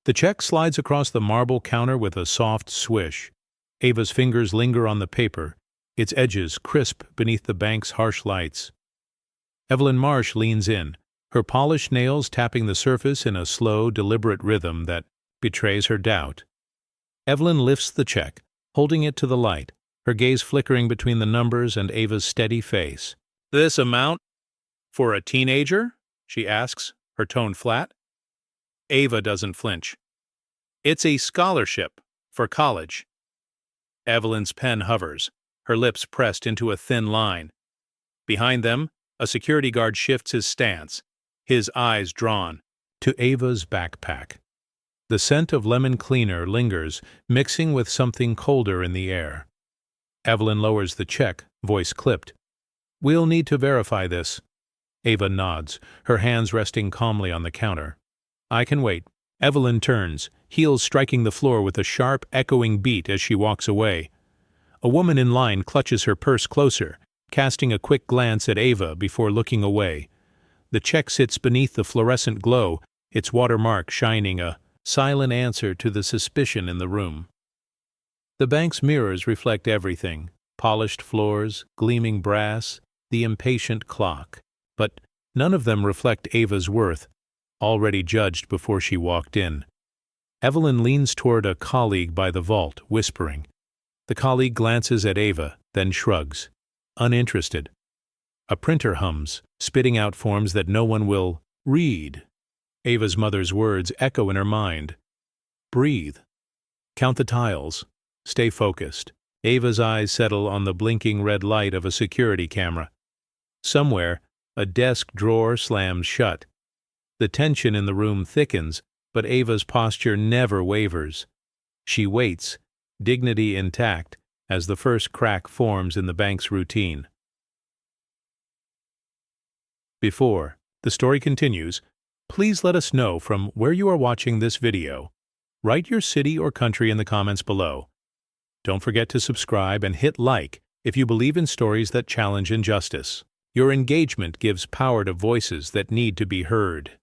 The check slides across the marble counter with a soft swish. Ava's fingers linger on the paper, its edges crisp beneath the bank's harsh lights. Evelyn Marsh leans in, her polished nails tapping the surface in a slow, deliberate rhythm that betrays her doubt. Evelyn lifts the check, holding it to the light, her gaze flickering between the numbers and Ava's steady face. "This amount? For a teenager?" she asks, her tone flat. Ava doesn't flinch. "It's a scholarship. For college." Evelyn's pen hovers, her lips pressed into a thin line. Behind them, a security guard shifts his stance, his eyes drawn to Ava's backpack. The scent of lemon cleaner lingers, mixing with something colder in the air. Evelyn lowers the check, voice clipped. "We'll need to verify this." Ava nods, her hands resting calmly on the counter. "I can wait." Evelyn turns, heels striking the floor with a sharp, echoing beat as she walks away. A woman in line clutches her purse closer, casting a quick glance at Ava before looking away. The check sits beneath the fluorescent glow, its watermark shining, a silent answer to the suspicion in the room. The bank's mirrors reflect everything: polished floors, gleaming brass, the impatient clock. But none of them reflect Ava's worth, already judged before she walked in. Evelyn leans toward a colleague by the vault, whispering. The colleague glances at Ava, then shrugs, uninterested. A printer hums, spitting out forms that no one will read. Ava's mother's words echo in her mind. Breathe. Count the tiles. Stay focused. Ava's eyes settle on the blinking red light of a security camera. Somewhere, a desk drawer slams shut. The tension in the room thickens, but Ava's posture never wavers. She waits, dignity intact, as the first crack forms in the bank's routine. Before the story continues, please let us know from where you are watching this video. Write your city or country in the comments below. Don't forget to subscribe and hit like if you believe in stories that challenge injustice. Your engagement gives power to voices that need to be heard.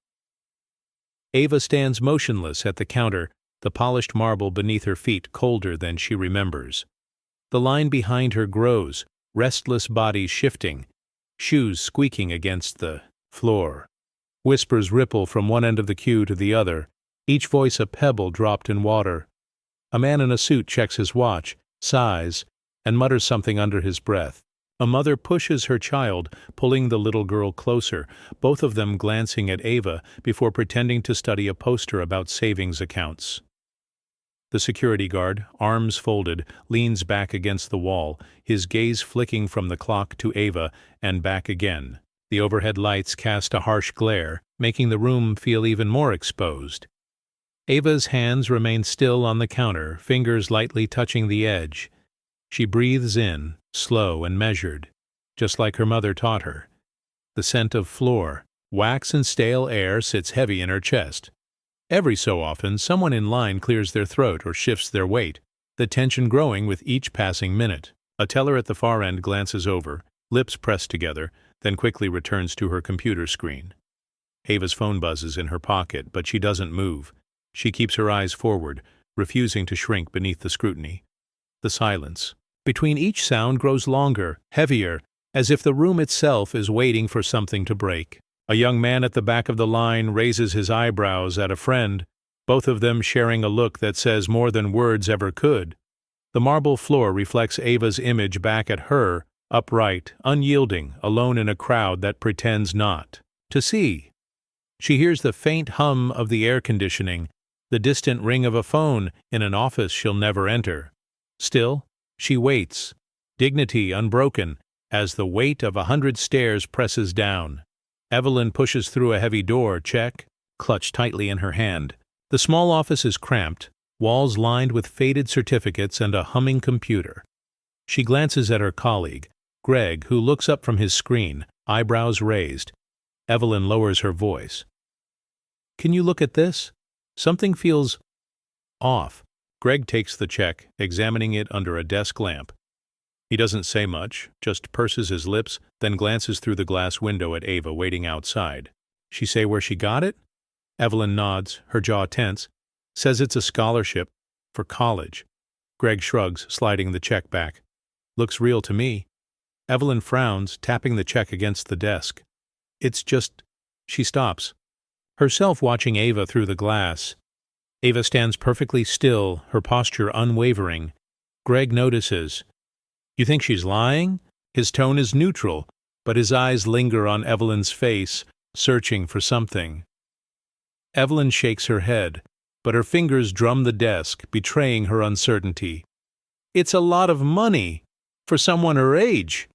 Ava stands motionless at the counter, the polished marble beneath her feet colder than she remembers. The line behind her grows, restless body shifting, shoes squeaking against the floor. Whispers ripple from one end of the queue to the other, each voice a pebble dropped in water. A man in a suit checks his watch, sighs, and mutters something under his breath. A mother pushes her child, pulling the little girl closer, both of them glancing at Ava before pretending to study a poster about savings accounts. The security guard, arms folded, leans back against the wall, his gaze flicking from the clock to Ava and back again. The overhead lights cast a harsh glare, making the room feel even more exposed. Ava's hands remain still on the counter, fingers lightly touching the edge. She breathes in, slow and measured, just like her mother taught her. The scent of floor, wax and stale air sits heavy in her chest. Every so often, someone in line clears their throat or shifts their weight, the tension growing with each passing minute. A teller at the far end glances over, lips pressed together, then quickly returns to her computer screen. Ava's phone buzzes in her pocket, but she doesn't move. She keeps her eyes forward, refusing to shrink beneath the scrutiny. The silence between each sound grows longer, heavier, as if the room itself is waiting for something to break. A young man at the back of the line raises his eyebrows at a friend, both of them sharing a look that says more than words ever could. The marble floor reflects Ava's image back at her, upright, unyielding, alone in a crowd that pretends not to see. She hears the faint hum of the air conditioning, the distant ring of a phone in an office she'll never enter. Still, she waits, dignity unbroken, as the weight of 100 stairs presses down. Evelyn pushes through a heavy door, check, clutched tightly in her hand. The small office is cramped, walls lined with faded certificates and a humming computer. She glances at her colleague, Greg, who looks up from his screen, eyebrows raised. Evelyn lowers her voice. "Can you look at this? Something feels off." Greg takes the check, examining it under a desk lamp. He doesn't say much, just purses his lips, then glances through the glass window at Ava waiting outside. "She say where she got it?" Evelyn nods, her jaw tense. Says it's a scholarship for college. Greg shrugs, sliding the check back. Looks real to me. Evelyn frowns, tapping the check against the desk. It's just... She stops, herself watching Ava through the glass. Ava stands perfectly still, her posture unwavering. Greg notices. You think she's lying? His tone is neutral, but his eyes linger on Evelyn's face, searching for something. Evelyn shakes her head, but her fingers drum the desk, betraying her uncertainty. It's a lot of money for someone her age.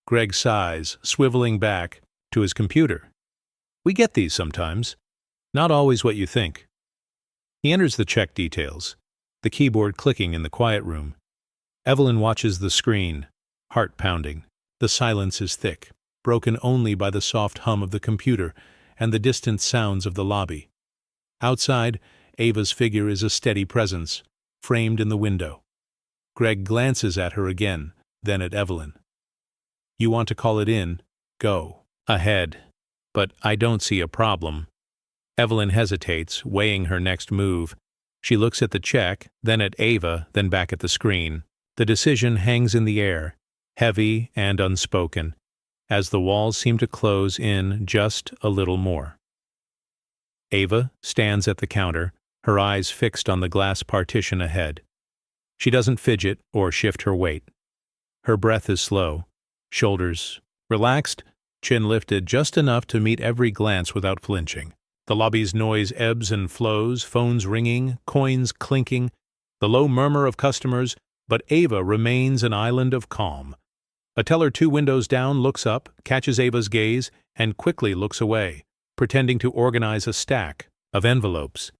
Greg sighs, swiveling back to his computer. We get these sometimes. Not always what you think. He enters the check details, the keyboard clicking in the quiet room. Evelyn watches the screen, heart pounding. The silence is thick, broken only by the soft hum of the computer and the distant sounds of the lobby. Outside, Ava's figure is a steady presence, framed in the window. Greg glances at her again, then at Evelyn. You want to call it in? Go ahead. But I don't see a problem. Evelyn hesitates, weighing her next move. She looks at the check, then at Ava, then back at the screen. The decision hangs in the air, heavy and unspoken, as the walls seem to close in just a little more. Ava stands at the counter, her eyes fixed on the glass partition ahead. She doesn't fidget or shift her weight. Her breath is slow, shoulders relaxed, chin lifted just enough to meet every glance without flinching. The lobby's noise ebbs and flows, phones ringing, coins clinking, the low murmur of customers, but Ava remains an island of calm. A teller 2 windows down looks up, catches Ava's gaze, and quickly looks away, pretending to organize a stack of envelopes.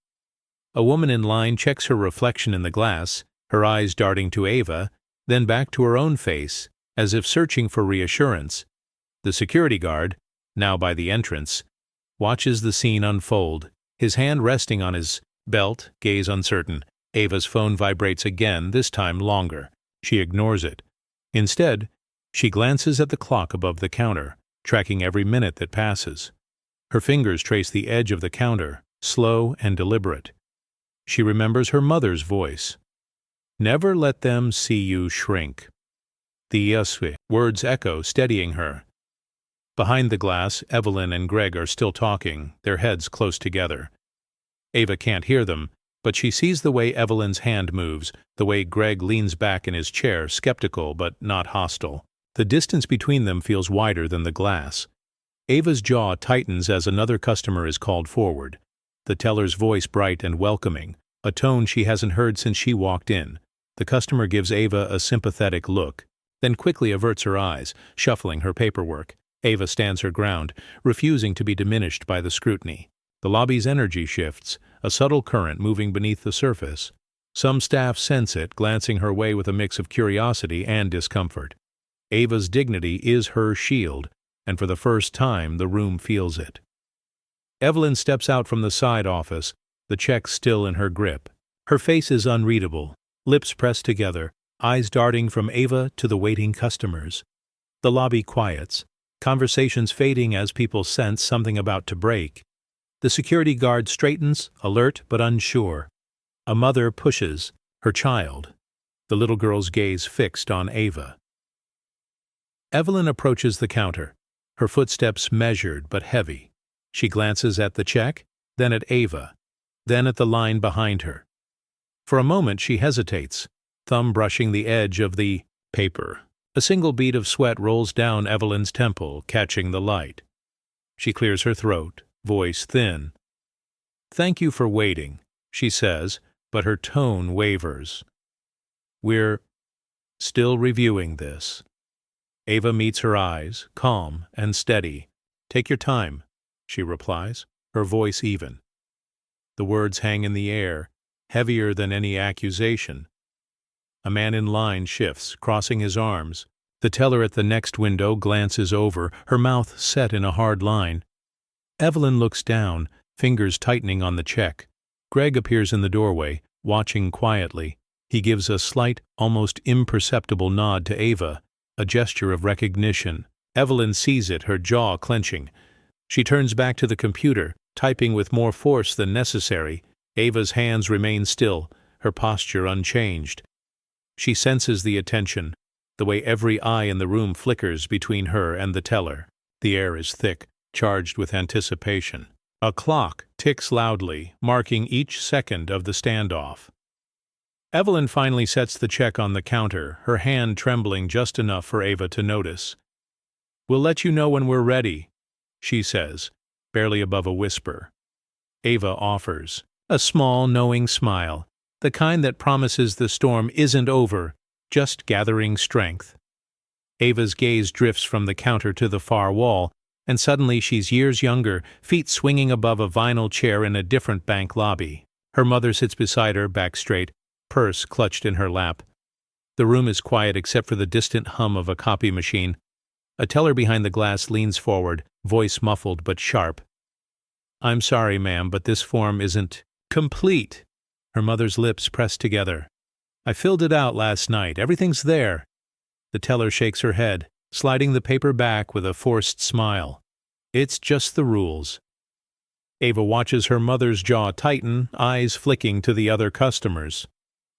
A woman in line checks her reflection in the glass, her eyes darting to Ava, then back to her own face, as if searching for reassurance. The security guard, now by the entrance, watches the scene unfold, his hand resting on his belt, gaze uncertain. Ava's phone vibrates again, this time longer. She ignores it. Instead, she glances at the clock above the counter, tracking every minute that passes. Her fingers trace the edge of the counter, slow and deliberate. She remembers her mother's voice. Never let them see you shrink. The words echo, steadying her. Behind the glass, Evelyn and Greg are still talking, their heads close together. Ava can't hear them, but she sees the way Evelyn's hand moves, the way Greg leans back in his chair, skeptical but not hostile. The distance between them feels wider than the glass. Ava's jaw tightens as another customer is called forward, the teller's voice bright and welcoming, a tone she hasn't heard since she walked in. The customer gives Ava a sympathetic look, then quickly averts her eyes, shuffling her paperwork. Ava stands her ground, refusing to be diminished by the scrutiny. The lobby's energy shifts, a subtle current moving beneath the surface. Some staff sense it, glancing her way with a mix of curiosity and discomfort. Ava's dignity is her shield, and for the first time the room feels it. Evelyn steps out from the side office, the check still in her grip. Her face is unreadable, lips pressed together, eyes darting from Ava to the waiting customers. The lobby quiets, conversations fading as people sense something about to break. The security guard straightens, alert but unsure. A mother pushes her child, the little girl's gaze fixed on Ava. Evelyn approaches the counter, her footsteps measured but heavy. She glances at the check, then at Ava, then at the line behind her. For a moment she hesitates, thumb brushing the edge of the paper. A single bead of sweat rolls down Evelyn's temple, catching the light. She clears her throat, voice thin. "Thank you for waiting," she says, but her tone wavers. "We're still reviewing this." Ava meets her eyes, calm and steady. "Take your time," she replies, her voice even. The words hang in the air, heavier than any accusation. A man in line shifts, crossing his arms. The teller at the next window glances over, her mouth set in a hard line. Evelyn looks down, fingers tightening on the check. Greg appears in the doorway, watching quietly. He gives a slight, almost imperceptible nod to Ava, a gesture of recognition. Evelyn sees it, her jaw clenching. She turns back to the computer, typing with more force than necessary, Ava's hands remain still, her posture unchanged. She senses the attention, the way every eye in the room flickers between her and the teller. The air is thick, charged with anticipation. A clock ticks loudly, marking each second of the standoff. Evelyn finally sets the check on the counter, her hand trembling just enough for Ava to notice. "We'll let you know when we're ready," she says, barely above a whisper. Ava offers a small, knowing smile, the kind that promises the storm isn't over, just gathering strength. Ava's gaze drifts from the counter to the far wall, and suddenly she's years younger, feet swinging above a vinyl chair in a different bank lobby. Her mother sits beside her, back straight, purse clutched in her lap. The room is quiet except for the distant hum of a copy machine. A teller behind the glass leans forward, voice muffled but sharp. "I'm sorry, ma'am, but this form isn't complete." Her mother's lips press together. "I filled it out last night. Everything's there." The teller shakes her head, sliding the paper back with a forced smile. "It's just the rules." Ava watches her mother's jaw tighten, eyes flicking to the other customers.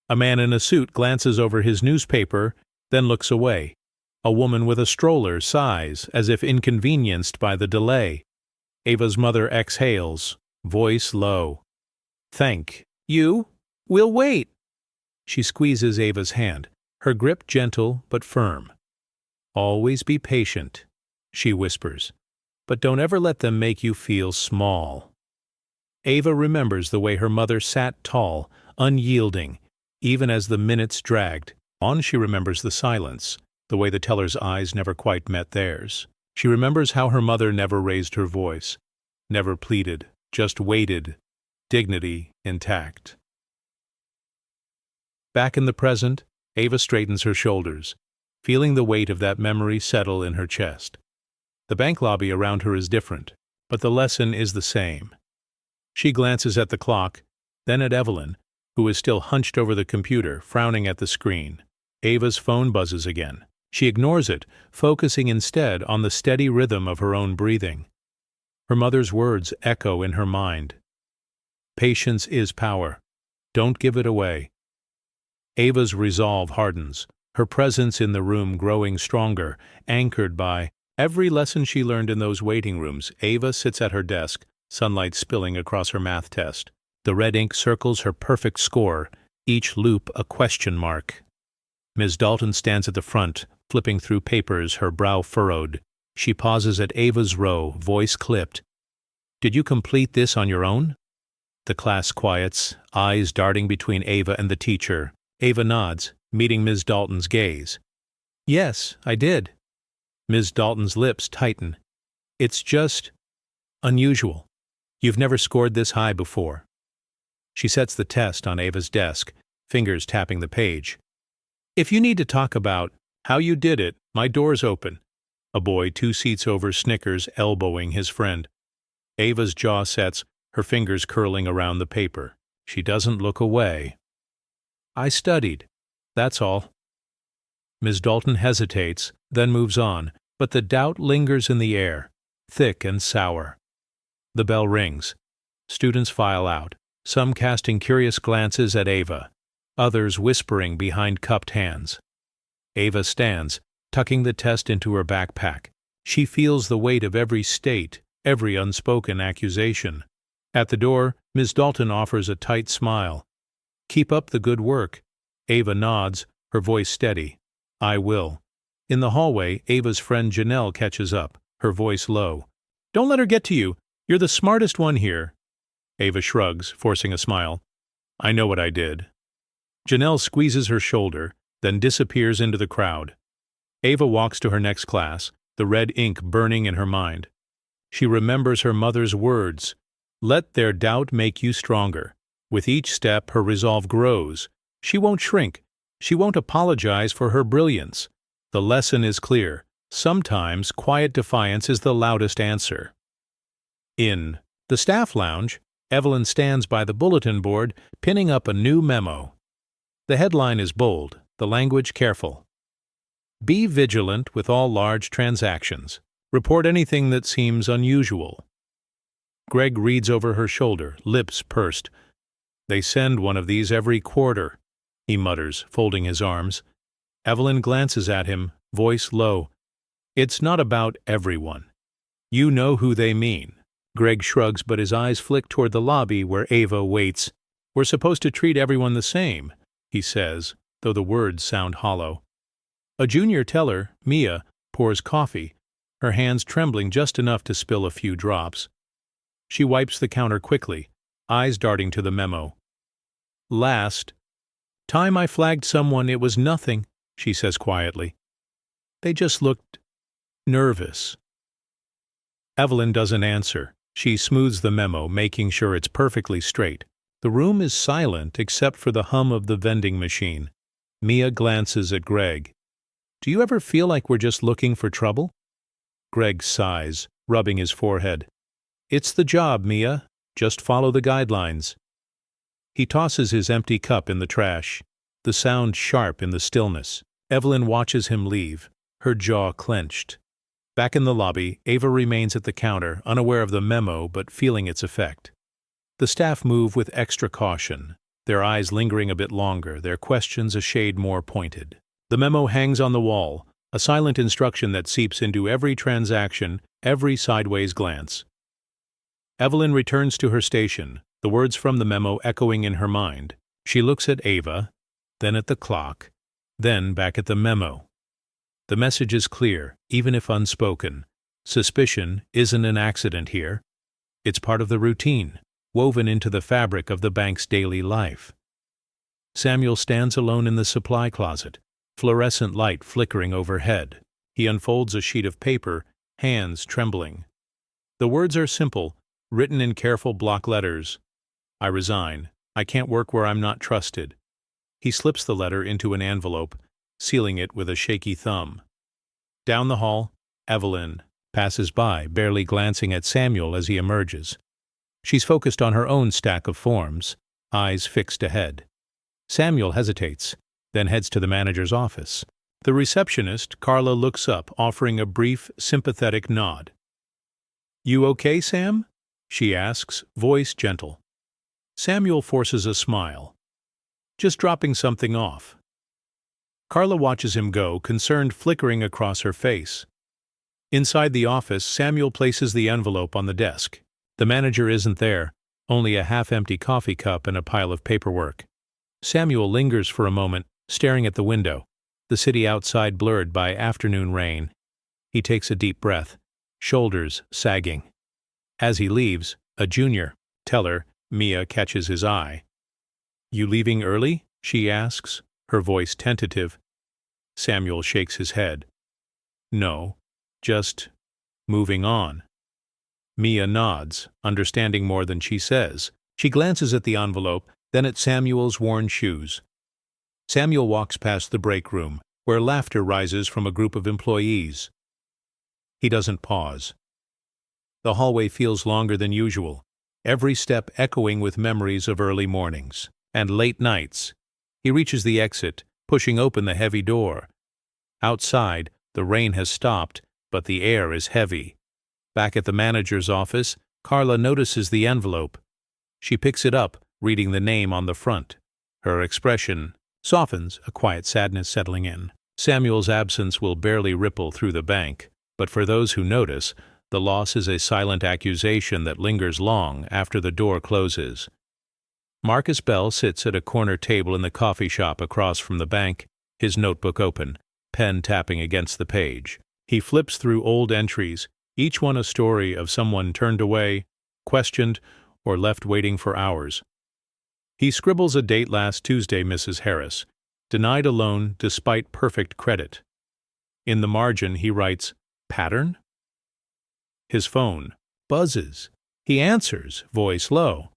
A man in a suit glances over his newspaper, then looks away. A woman with a stroller sighs, as if inconvenienced by the delay. Ava's mother exhales, voice low. "Thank you. We'll wait." She squeezes Ava's hand, her grip gentle but firm. "Always be patient," she whispers, "but don't ever let them make you feel small." Ava remembers the way her mother sat tall, unyielding, even as the minutes dragged. On she remembers the silence, the way the teller's eyes never quite met theirs. She remembers how her mother never raised her voice, never pleaded, just waited, dignity intact. Back in the present, Ava straightens her shoulders, feeling the weight of that memory settle in her chest. The bank lobby around her is different, but the lesson is the same. She glances at the clock, then at Evelyn, who is still hunched over the computer, frowning at the screen. Ava's phone buzzes again. She ignores it, focusing instead on the steady rhythm of her own breathing. Her mother's words echo in her mind. "Patience is power. Don't give it away." Ava's resolve hardens, her presence in the room growing stronger, anchored by every lesson she learned in those waiting rooms. Ava sits at her desk, sunlight spilling across her math test. The red ink circles her perfect score, each loop a question mark. Ms. Dalton stands at the front, flipping through papers, her brow furrowed. She pauses at Ava's row, voice clipped. "Did you complete this on your own?" The class quiets, eyes darting between Ava and the teacher. Ava nods, meeting Ms. Dalton's gaze. "Yes, I did." Ms. Dalton's lips tighten. "It's just unusual. You've never scored this high before." She sets the test on Ava's desk, fingers tapping the page. "If you need to talk about how you did it, my door's open." A boy 2 seats over snickers, elbowing his friend. Ava's jaw sets, her fingers curling around the paper. She doesn't look away. "I studied. That's all." Ms. Dalton hesitates, then moves on, but the doubt lingers in the air, thick and sour. The bell rings. Students file out, some casting curious glances at Ava, others whispering behind cupped hands. Ava stands, tucking the test into her backpack. She feels the weight of every state, every unspoken accusation. At the door, Ms. Dalton offers a tight smile. "Keep up the good work." Ava nods, her voice steady. "I will." In the hallway, Ava's friend Janelle catches up, her voice low. "Don't let her get to you. You're the smartest one here." Ava shrugs, forcing a smile. "I know what I did." Janelle squeezes her shoulder, then disappears into the crowd. Ava walks to her next class, the red ink burning in her mind. She remembers her mother's words, "Let their doubt make you stronger." With each step, her resolve grows. She won't shrink. She won't apologize for her brilliance. The lesson is clear. Sometimes quiet defiance is the loudest answer. In the staff lounge, Evelyn stands by the bulletin board, pinning up a new memo. The headline is bold, the language careful. "Be vigilant with all large transactions. Report anything that seems unusual." Greg reads over her shoulder, lips pursed. They send one of these every quarter, he mutters, folding his arms. Evelyn glances at him, voice low. It's not about everyone. You know who they mean. Greg shrugs, but his eyes flick toward the lobby where Ava waits. We're supposed to treat everyone the same, he says, though the words sound hollow. A junior teller, Mia, pours coffee, her hands trembling just enough to spill a few drops. She wipes the counter quickly, eyes darting to the memo. Last time I flagged someone, it was nothing, she says quietly. They just looked nervous. Evelyn doesn't answer. She smooths the memo, making sure it's perfectly straight. The room is silent except for the hum of the vending machine. Mia glances at Greg. Do you ever feel like we're just looking for trouble? Greg sighs, rubbing his forehead. It's the job, Mia. Just follow the guidelines. He tosses his empty cup in the trash, the sound sharp in the stillness. Evelyn watches him leave, her jaw clenched. Back in the lobby, Ava remains at the counter, unaware of the memo but feeling its effect. The staff move with extra caution, their eyes lingering a bit longer, their questions a shade more pointed. The memo hangs on the wall, a silent instruction that seeps into every transaction, every sideways glance. Evelyn returns to her station, the words from the memo echoing in her mind. She looks at Ava, then at the clock, then back at the memo. The message is clear, even if unspoken. Suspicion isn't an accident here. It's part of the routine, woven into the fabric of the bank's daily life. Samuel stands alone in the supply closet, fluorescent light flickering overhead. He unfolds a sheet of paper, hands trembling. The words are simple, written in careful block letters. I resign. I can't work where I'm not trusted. He slips the letter into an envelope, sealing it with a shaky thumb. Down the hall, Evelyn passes by, barely glancing at Samuel as he emerges. She's focused on her own stack of forms, eyes fixed ahead. Samuel hesitates, then heads to the manager's office. The receptionist, Carla, looks up, offering a brief, sympathetic nod. You okay, Sam? She asks, voice gentle. Samuel forces a smile. Just dropping something off. Carla watches him go, concern flickering across her face. Inside the office, Samuel places the envelope on the desk. The manager isn't there, only a half-empty coffee cup and a pile of paperwork. Samuel lingers for a moment, staring at the window, the city outside blurred by afternoon rain. He takes a deep breath, shoulders sagging. As he leaves, a junior teller, Mia, catches his eye. You leaving early? She asks, her voice tentative. Samuel shakes his head. No, just moving on. Mia nods, understanding more than she says. She glances at the envelope, then at Samuel's worn shoes. Samuel walks past the break room, where laughter rises from a group of employees. He doesn't pause. The hallway feels longer than usual, every step echoing with memories of early mornings and late nights. He reaches the exit, pushing open the heavy door. Outside, the rain has stopped, but the air is heavy. Back at the manager's office, Carla notices the envelope. She picks it up, reading the name on the front. Her expression softens, a quiet sadness settling in. Samuel's absence will barely ripple through the bank, but for those who notice, the loss is a silent accusation that lingers long after the door closes. Marcus Bell sits at a corner table in the coffee shop across from the bank, his notebook open, pen tapping against the page. He flips through old entries, each one a story of someone turned away, questioned, or left waiting for hours. He scribbles a date last Tuesday, Mrs. Harris, denied a loan despite perfect credit. In the margin, he writes, pattern? His phone buzzes. He answers, voice low.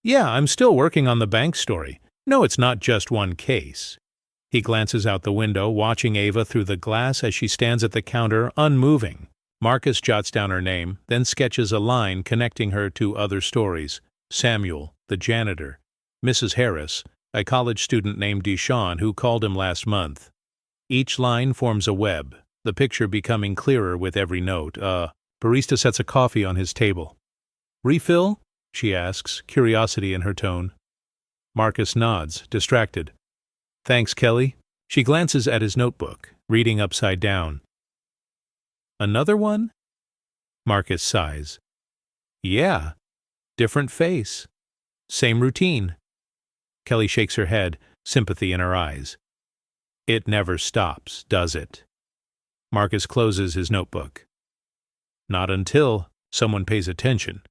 Yeah, I'm still working on the bank story. No, it's not just one case. He glances out the window, watching Ava through the glass as she stands at the counter, unmoving. Marcus jots down her name, then sketches a line connecting her to other stories. Samuel, the janitor. Mrs. Harris, a college student named Deshawn who called him last month. Each line forms a web, the picture becoming clearer with every note. Barista sets a coffee on his table. Refill? She asks, curiosity in her tone. Marcus nods, distracted. Thanks, Kelly. She glances at his notebook, reading upside down. Another one? Marcus sighs. Yeah. Different face. Same routine. Kelly shakes her head, sympathy in her eyes. It never stops, does it? Marcus closes his notebook. Not until someone pays attention.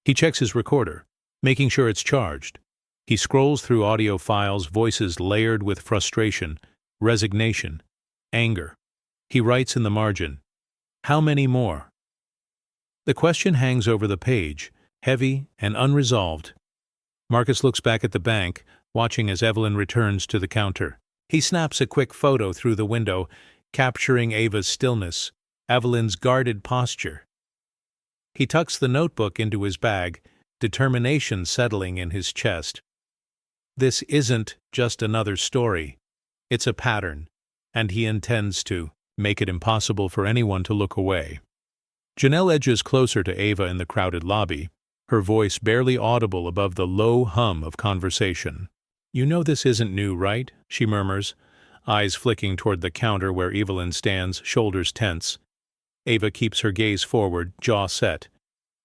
He checks his recorder, making sure it's charged. He scrolls through audio files, voices layered with frustration, resignation, anger. He writes in the margin, "How many more?" The question hangs over the page, heavy and unresolved. Marcus looks back at the bank, watching as Evelyn returns to the counter. He snaps a quick photo through the window, capturing Ava's stillness, Evelyn's guarded posture. He tucks the notebook into his bag, determination settling in his chest. This isn't just another story. It's a pattern, and he intends to make it impossible for anyone to look away. Janelle edges closer to Ava in the crowded lobby, her voice barely audible above the low hum of conversation. You know this isn't new, right? She murmurs, eyes flicking toward the counter where Evelyn stands, shoulders tense. Ava keeps her gaze forward, jaw set.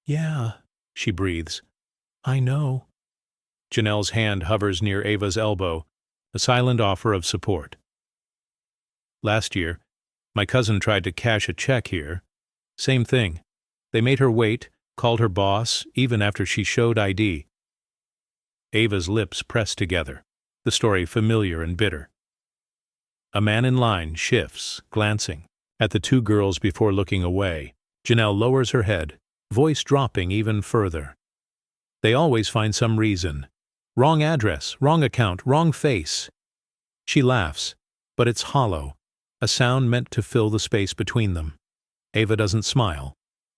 Yeah, she breathes. I know. Janelle's hand hovers near Ava's elbow, a silent offer of support. Last year, my cousin tried to cash a check here. Same thing. They made her wait, called her boss, even after she showed ID. Ava's lips press together, the story familiar and bitter. A man in line shifts, glancing at the two girls before looking away. Janelle lowers her head, voice dropping even further. They always find some reason. Wrong address, wrong account, wrong face. She laughs, but it's hollow, a sound meant to fill the space between them. Ava doesn't smile.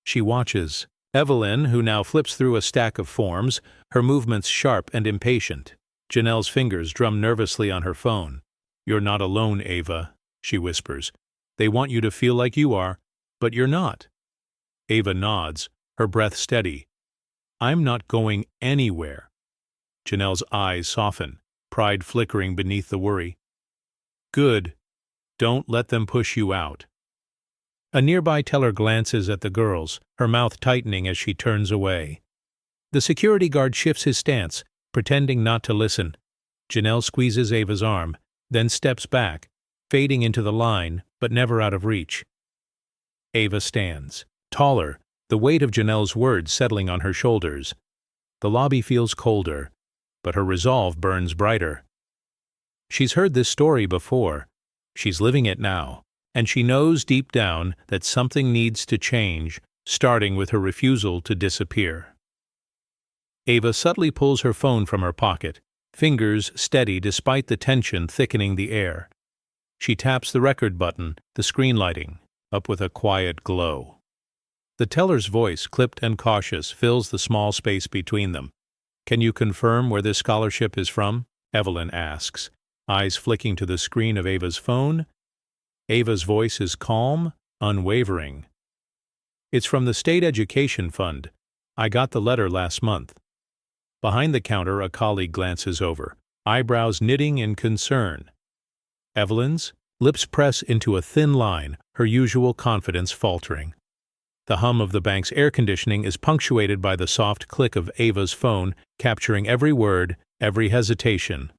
She watches. Evelyn, who now flips through a stack of forms, her movements sharp and impatient. Janelle's fingers drum nervously on her phone. You're not alone, Ava, she whispers. They want you to feel like you are, but you're not. Ava nods, her breath steady. I'm not going anywhere. Janelle's eyes soften, pride flickering beneath the worry. Good. Don't let them push you out. A nearby teller glances at the girls, her mouth tightening as she turns away. The security guard shifts his stance, pretending not to listen. Janelle squeezes Ava's arm, then steps back, fading into the line, but never out of reach. Ava stands, taller, the weight of Janelle's words settling on her shoulders. The lobby feels colder, but her resolve burns brighter. She's heard this story before. She's living it now. And she knows deep down that something needs to change, starting with her refusal to disappear. Ava subtly pulls her phone from her pocket, fingers steady despite the tension thickening the air. She taps the record button, the screen lighting, up with a quiet glow. The teller's voice, clipped and cautious, fills the small space between them. Can you confirm where this scholarship is from? Evelyn asks, eyes flicking to the screen of Ava's phone. Ava's voice is calm, unwavering. It's from the State Education Fund. I got the letter last month. Behind the counter, a colleague glances over, eyebrows knitting in concern. Evelyn's lips press into a thin line, her usual confidence faltering. The hum of the bank's air conditioning is punctuated by the soft click of Ava's phone, capturing every word, every hesitation.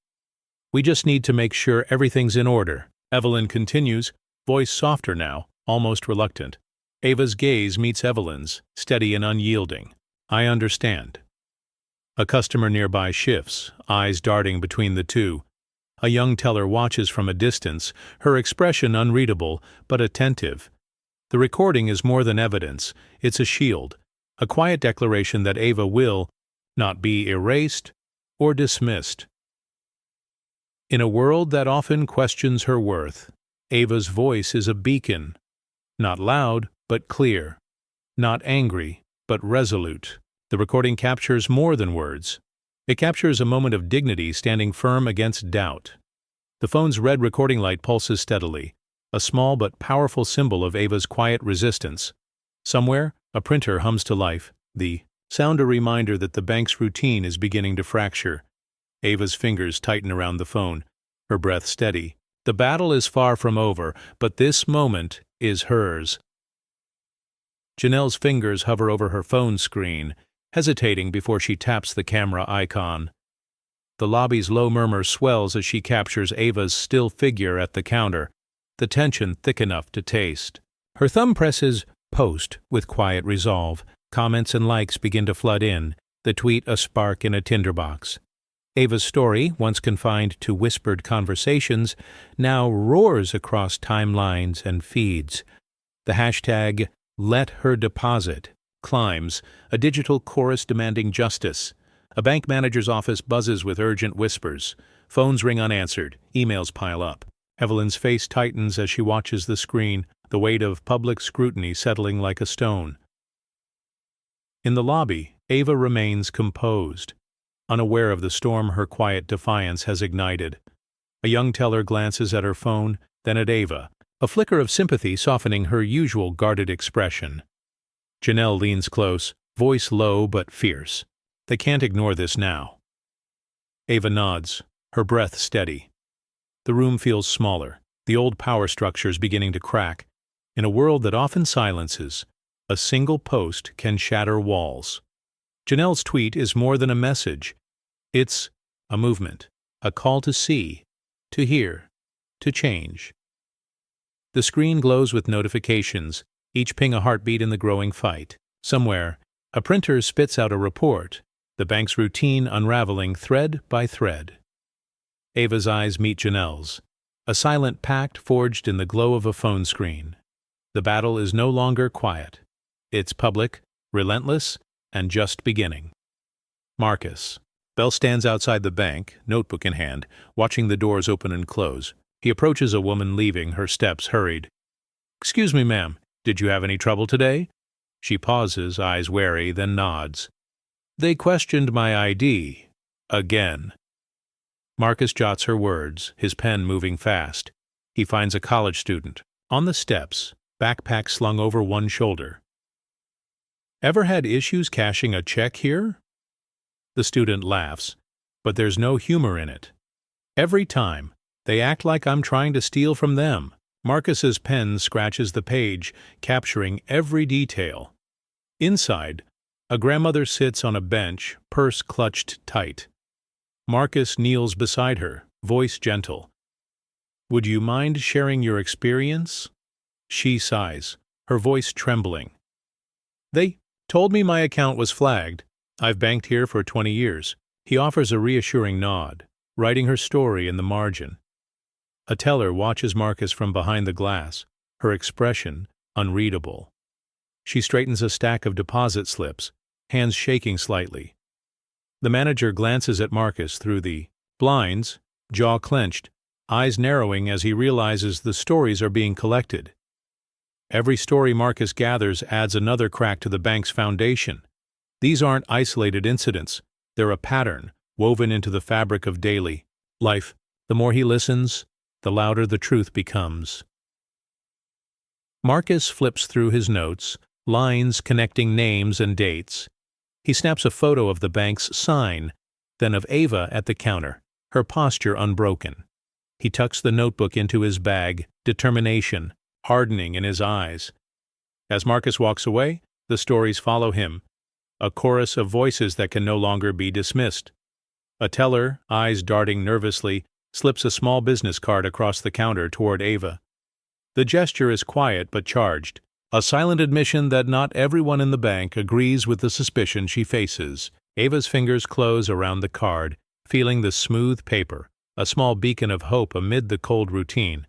We just need to make sure everything's in order. Evelyn continues, voice softer now, almost reluctant. Ava's gaze meets Evelyn's, steady and unyielding. I understand. A customer nearby shifts, eyes darting between the two. A young teller watches from a distance, her expression unreadable, but attentive. The recording is more than evidence. It's a shield, a quiet declaration that Ava will not be erased or dismissed. In a world that often questions her worth, Ava's voice is a beacon, not loud, but clear, not angry, but resolute. The recording captures more than words. It captures a moment of dignity standing firm against doubt. The phone's red recording light pulses steadily, a small but powerful symbol of Ava's quiet resistance. Somewhere, a printer hums to life, the sound a reminder that the bank's routine is beginning to fracture. Ava's fingers tighten around the phone, her breath steady. The battle is far from over, but this moment is hers. Janelle's fingers hover over her phone screen, hesitating before she taps the camera icon. The lobby's low murmur swells as she captures Ava's still figure at the counter, the tension thick enough to taste. Her thumb presses post with quiet resolve. Comments and likes begin to flood in, the tweet a spark in a tinderbox. Ava's story, once confined to whispered conversations, now roars across timelines and feeds. The hashtag #LetHerDeposit climbs, a digital chorus demanding justice. A bank manager's office buzzes with urgent whispers. Phones ring unanswered. Emails pile up. Evelyn's face tightens as she watches the screen, the weight of public scrutiny settling like a stone. In the lobby, Ava remains composed, unaware of the storm her quiet defiance has ignited. A young teller glances at her phone, then at Ava, a flicker of sympathy softening her usual guarded expression. Janelle leans close, voice low but fierce. They can't ignore this now. Ava nods, her breath steady. The room feels smaller, the old power structures beginning to crack. In a world that often silences, a single post can shatter walls. Janelle's tweet is more than a message. It's a movement, a call to see, to hear, to change. The screen glows with notifications, each ping a heartbeat in the growing fight. Somewhere, a printer spits out a report, the bank's routine unraveling thread by thread. Ava's eyes meet Janelle's, a silent pact forged in the glow of a phone screen. The battle is no longer quiet. It's public, relentless, and just beginning. Marcus. Bell stands outside the bank, notebook in hand, watching the doors open and close. He approaches a woman leaving, her steps hurried. "Excuse me, ma'am, did you have any trouble today?" She pauses, eyes wary, then nods. "They questioned my ID. Again." Marcus jots her words, his pen moving fast. He finds a college student, on the steps, backpack slung over one shoulder. "Ever had issues cashing a check here?" The student laughs, but there's no humor in it. "Every time, they act like I'm trying to steal from them." Marcus's pen scratches the page, capturing every detail. Inside, a grandmother sits on a bench, purse clutched tight. Marcus kneels beside her, voice gentle. "Would you mind sharing your experience?" She sighs, her voice trembling. "They told me my account was flagged. I've banked here for 20 years. He offers a reassuring nod, writing her story in the margin. A teller watches Marcus from behind the glass, her expression unreadable. She straightens a stack of deposit slips, hands shaking slightly. The manager glances at Marcus through the blinds, jaw clenched, eyes narrowing as he realizes the stories are being collected. Every story Marcus gathers adds another crack to the bank's foundation. These aren't isolated incidents. They're a pattern woven into the fabric of daily life. The more he listens, the louder the truth becomes. Marcus flips through his notes, lines connecting names and dates. He snaps a photo of the bank's sign, then of Ava at the counter, her posture unbroken. He tucks the notebook into his bag, determination hardening in his eyes. As Marcus walks away, the stories follow him, a chorus of voices that can no longer be dismissed. A teller, eyes darting nervously, slips a small business card across the counter toward Ava. The gesture is quiet but charged, a silent admission that not everyone in the bank agrees with the suspicion she faces. Ava's fingers close around the card, feeling the smooth paper, a small beacon of hope amid the cold routine.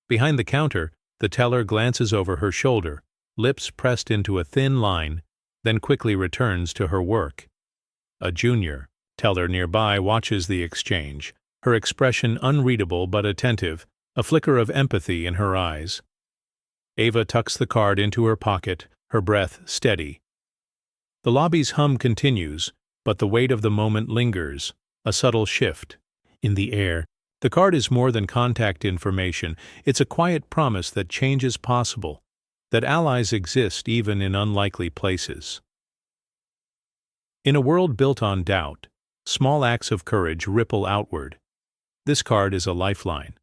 Behind the counter, the teller glances over her shoulder, lips pressed into a thin line, then quickly returns to her work. A junior teller nearby watches the exchange, her expression unreadable but attentive, a flicker of empathy in her eyes. Ava tucks the card into her pocket, her breath steady. The lobby's hum continues, but the weight of the moment lingers, a subtle shift in the air. The card is more than contact information. It's a quiet promise that change is possible, that allies exist even in unlikely places. In a world built on doubt, Small acts of courage ripple outward. This card is a lifeline,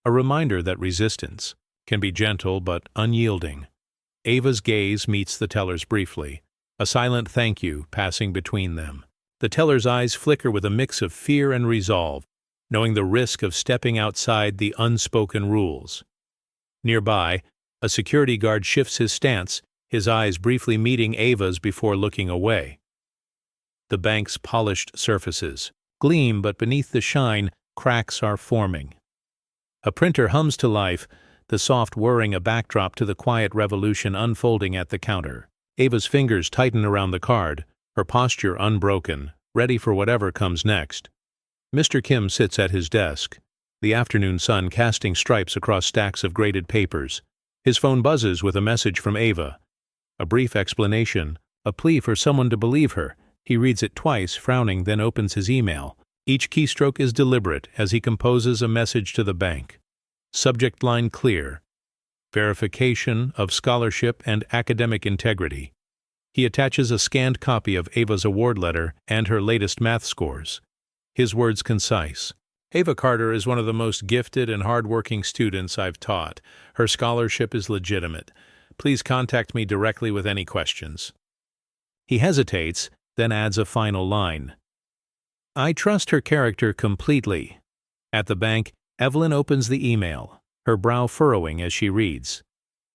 a reminder that resistance can be gentle but unyielding. Ava's gaze meets the teller's briefly, a silent thank you passing between them. The teller's eyes flicker with a mix of fear and resolve, knowing the risk of stepping outside the unspoken rules. Nearby, a security guard shifts his stance, his eyes briefly meeting Ava's before looking away. The bank's polished surfaces gleam, but beneath the shine, cracks are forming. A printer hums to life, the soft whirring a backdrop to the quiet revolution unfolding at the counter. Ava's fingers tighten around the card, her posture unbroken, ready for whatever comes next. Mr. Kim sits at his desk, the afternoon sun casting stripes across stacks of graded papers. His phone buzzes with a message from Ava. A brief explanation, a plea for someone to believe her. He reads it twice, frowning, then opens his email. Each keystroke is deliberate as he composes a message to the bank. Subject line clear: verification of scholarship and academic integrity. He attaches a scanned copy of Ava's award letter and her latest math scores. His words concise: Ava Carter is one of the most gifted and hardworking students I've taught. Her scholarship is legitimate. Please contact me directly with any questions. He hesitates, then adds a final line: I trust her character completely. At the bank, Evelyn opens the email, her brow furrowing as she reads.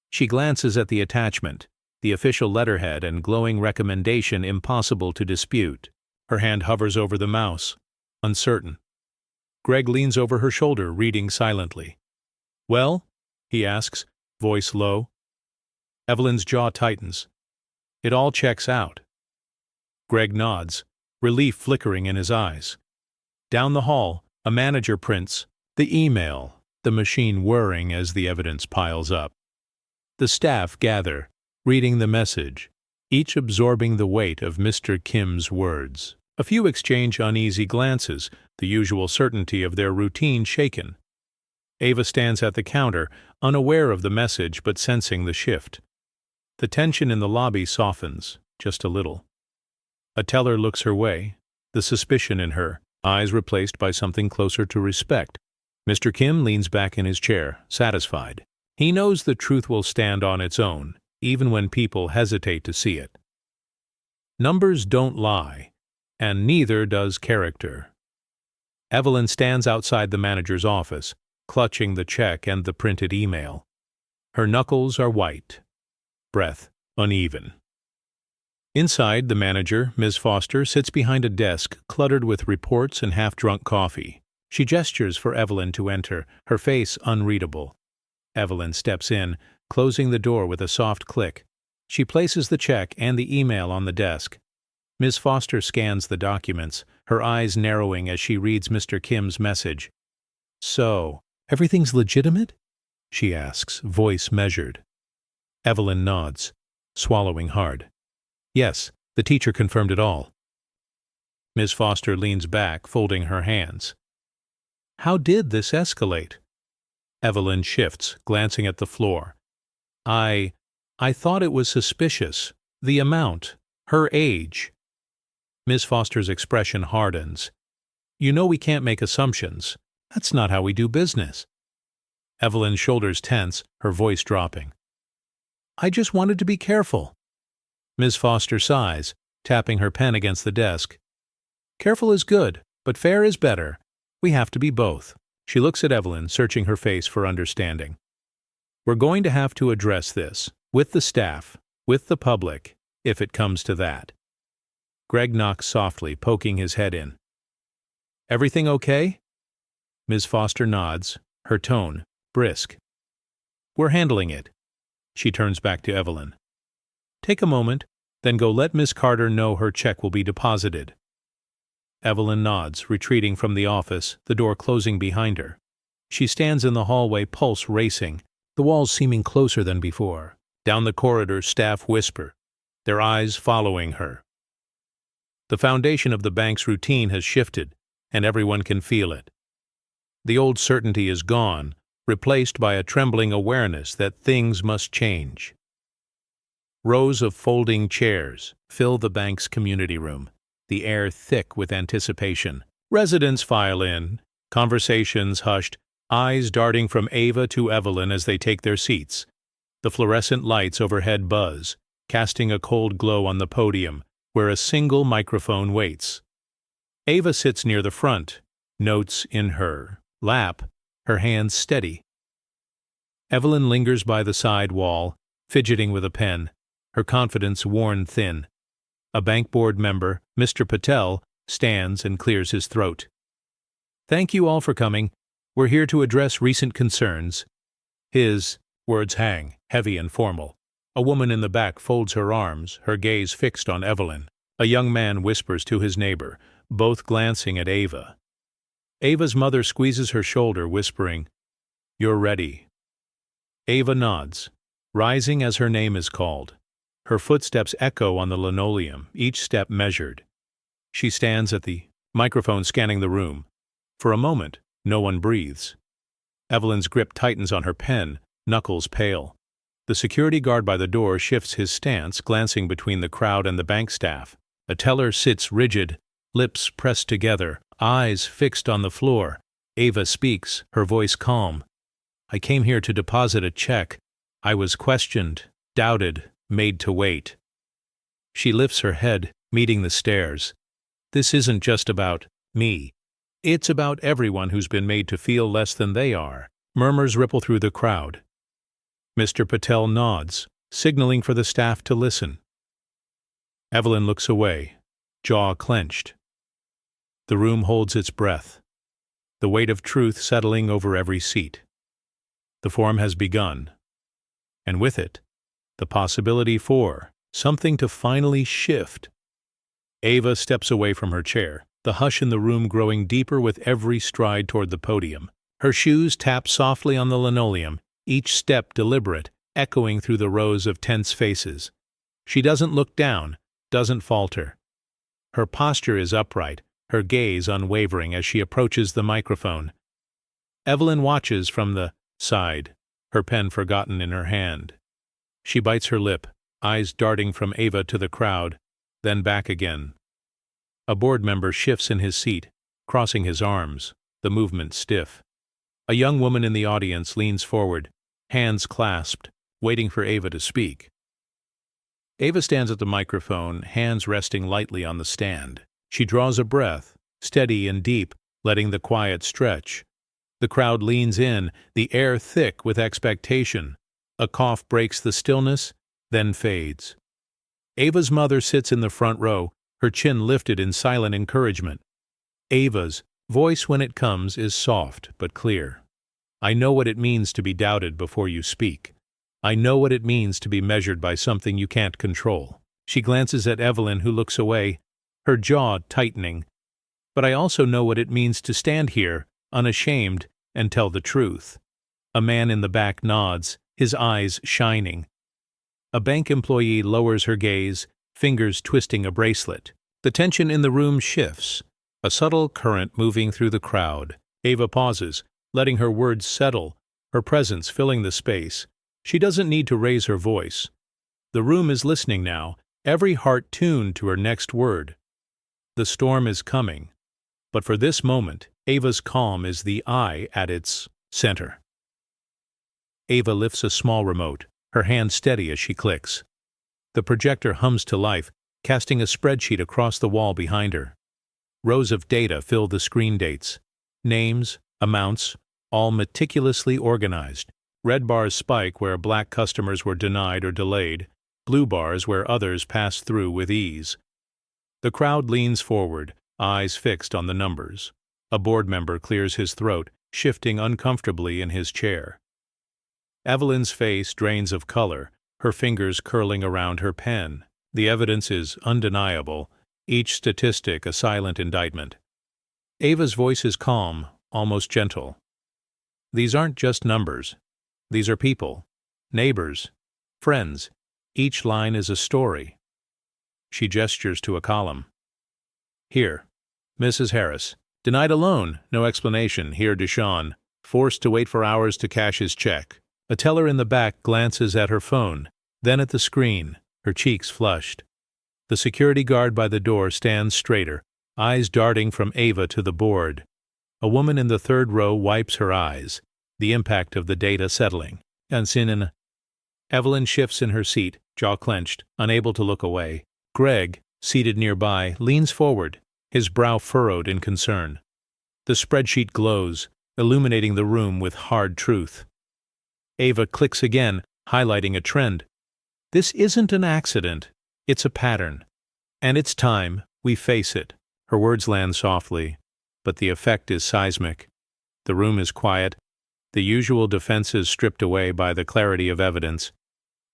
She glances at the attachment, the official letterhead and glowing recommendation impossible to dispute. Her hand hovers over the mouse, uncertain. Greg leans over her shoulder, reading silently. Well? He asks, voice low. Evelyn's jaw tightens. It all checks out. Greg nods, relief flickering in his eyes. Down the hall, a manager prints the email, the machine whirring as the evidence piles up. The staff gather, reading the message, each absorbing the weight of Mr. Kim's words. A few exchange uneasy glances, the usual certainty of their routine shaken. Ava stands at the counter, unaware of the message but sensing the shift. The tension in the lobby softens, just a little. A teller looks her way, the suspicion in her, eyes replaced by something closer to respect. Mr. Kim leans back in his chair, satisfied. He knows the truth will stand on its own, even when people hesitate to see it. Numbers don't lie, and neither does character. Evelyn stands outside the manager's office, clutching the check and the printed email. Her knuckles are white, breath uneven. Inside, the manager, Ms. Foster, sits behind a desk cluttered with reports and half-drunk coffee. She gestures for Evelyn to enter, her face unreadable. Evelyn steps in, closing the door with a soft click. She places the check and the email on the desk. Ms. Foster scans the documents, her eyes narrowing as she reads Mr. Kim's message. So, everything's legitimate? She asks, voice measured. Evelyn nods, swallowing hard. Yes, the teacher confirmed it all. Ms. Foster leans back, folding her hands. How did this escalate? Evelyn shifts, glancing at the floor. I thought it was suspicious. The amount. Her age. Ms. Foster's expression hardens. You know we can't make assumptions. That's not how we do business. Evelyn's shoulders tense, her voice dropping. I just wanted to be careful. Ms. Foster sighs, tapping her pen against the desk. Careful is good, but fair is better. We have to be both. She looks at Evelyn, searching her face for understanding. We're going to have to address this, with the staff, with the public, if it comes to that. Greg knocks softly, poking his head in. Everything okay? Ms. Foster nods, her tone brisk. We're handling it. She turns back to Evelyn. Take a moment, then go let Miss Carter know her check will be deposited. Evelyn nods, retreating from the office, the door closing behind her. She stands in the hallway, pulse racing, the walls seeming closer than before. Down the corridor, staff whisper, their eyes following her. The foundation of the bank's routine has shifted, and everyone can feel it. The old certainty is gone, replaced by a trembling awareness that things must change. Rows of folding chairs fill the bank's community room. the air thick with anticipation. Residents file in, conversations hushed, eyes darting from Ava to Evelyn as they take their seats. The fluorescent lights overhead buzz, casting a cold glow on the podium, where a single microphone waits. Ava sits near the front, notes in her lap, her hands steady. Evelyn lingers by the side wall, fidgeting with a pen, her confidence worn thin. A bank board member, Mr. Patel, stands and clears his throat. "Thank you all for coming. We're here to address recent concerns." His words hang, heavy and formal. A woman in the back folds her arms, her gaze fixed on Evelyn. A young man whispers to his neighbor, both glancing at Ava. Ava's mother squeezes her shoulder, whispering, "You're ready." Ava nods, rising as her name is called. Her footsteps echo on the linoleum, each step measured. She stands at the microphone, scanning the room. For a moment, no one breathes. Evelyn's grip tightens on her pen, knuckles pale. The security guard by the door shifts his stance, glancing between the crowd and the bank staff. A teller sits rigid, lips pressed together, eyes fixed on the floor. Ava speaks, her voice calm. "I came here to deposit a check. I was questioned, doubted, made to wait." She lifts her head, meeting the stares. "This isn't just about me. It's about everyone who's been made to feel less than they are." Murmurs ripple through the crowd. Mr. Patel nods, signaling for the staff to listen. Evelyn looks away, jaw clenched. The room holds its breath, the weight of truth settling over every seat. The forum has begun, and with it, the possibility for something to finally shift. Ava steps away from her chair, the hush in the room growing deeper with every stride toward the podium. Her shoes tap softly on the linoleum, each step deliberate, echoing through the rows of tense faces. She doesn't look down, doesn't falter. Her posture is upright, her gaze unwavering as she approaches the microphone. Evelyn watches from the side, her pen forgotten in her hand. She bites her lip, eyes darting from Ava to the crowd, then back again. A board member shifts in his seat, crossing his arms, the movement stiff. A young woman in the audience leans forward, hands clasped, waiting for Ava to speak. Ava stands at the microphone, hands resting lightly on the stand. She draws a breath, steady and deep, letting the quiet stretch. The crowd leans in, the air thick with expectation. A cough breaks the stillness, then fades. Ava's mother sits in the front row, her chin lifted in silent encouragement. Ava's voice, when it comes, is soft but clear. "I know what it means to be doubted before you speak. I know what it means to be measured by something you can't control." She glances at Evelyn, who looks away, her jaw tightening. "But I also know what it means to stand here, unashamed, and tell the truth." A man in the back nods, his eyes shining. A bank employee lowers her gaze, fingers twisting a bracelet. The tension in the room shifts, a subtle current moving through the crowd. Ava pauses, letting her words settle, her presence filling the space. She doesn't need to raise her voice. The room is listening now, every heart tuned to her next word. The storm is coming, but for this moment, Ava's calm is the I at its center. Ava lifts a small remote, her hand steady as she clicks. The projector hums to life, casting a spreadsheet across the wall behind her. Rows of data fill the screen, dates, names, amounts, all meticulously organized. Red bars spike where black customers were denied or delayed, blue bars where others passed through with ease. The crowd leans forward, eyes fixed on the numbers. A board member clears his throat, shifting uncomfortably in his chair. Evelyn's face drains of color, her fingers curling around her pen. The evidence is undeniable, each statistic a silent indictment. Ava's voice is calm, almost gentle. "These aren't just numbers. These are people, neighbors, friends. Each line is a story." She gestures to a column. "Here, Mrs. Harris. Denied a loan, no explanation. Here, Deshawn. Forced to wait for hours to cash his check." A teller in the back glances at her phone, then at the screen, her cheeks flushed. The security guard by the door stands straighter, eyes darting from Ava to the board. A woman in the third row wipes her eyes, the impact of the data settling. Evelyn shifts in her seat, jaw clenched, unable to look away. Greg, seated nearby, leans forward, his brow furrowed in concern. The spreadsheet glows, illuminating the room with hard truth. Ava clicks again, highlighting a trend. This isn't an accident, it's a pattern. And it's time we face it. Her words land softly, but the effect is seismic. The room is quiet, the usual defenses stripped away by the clarity of evidence.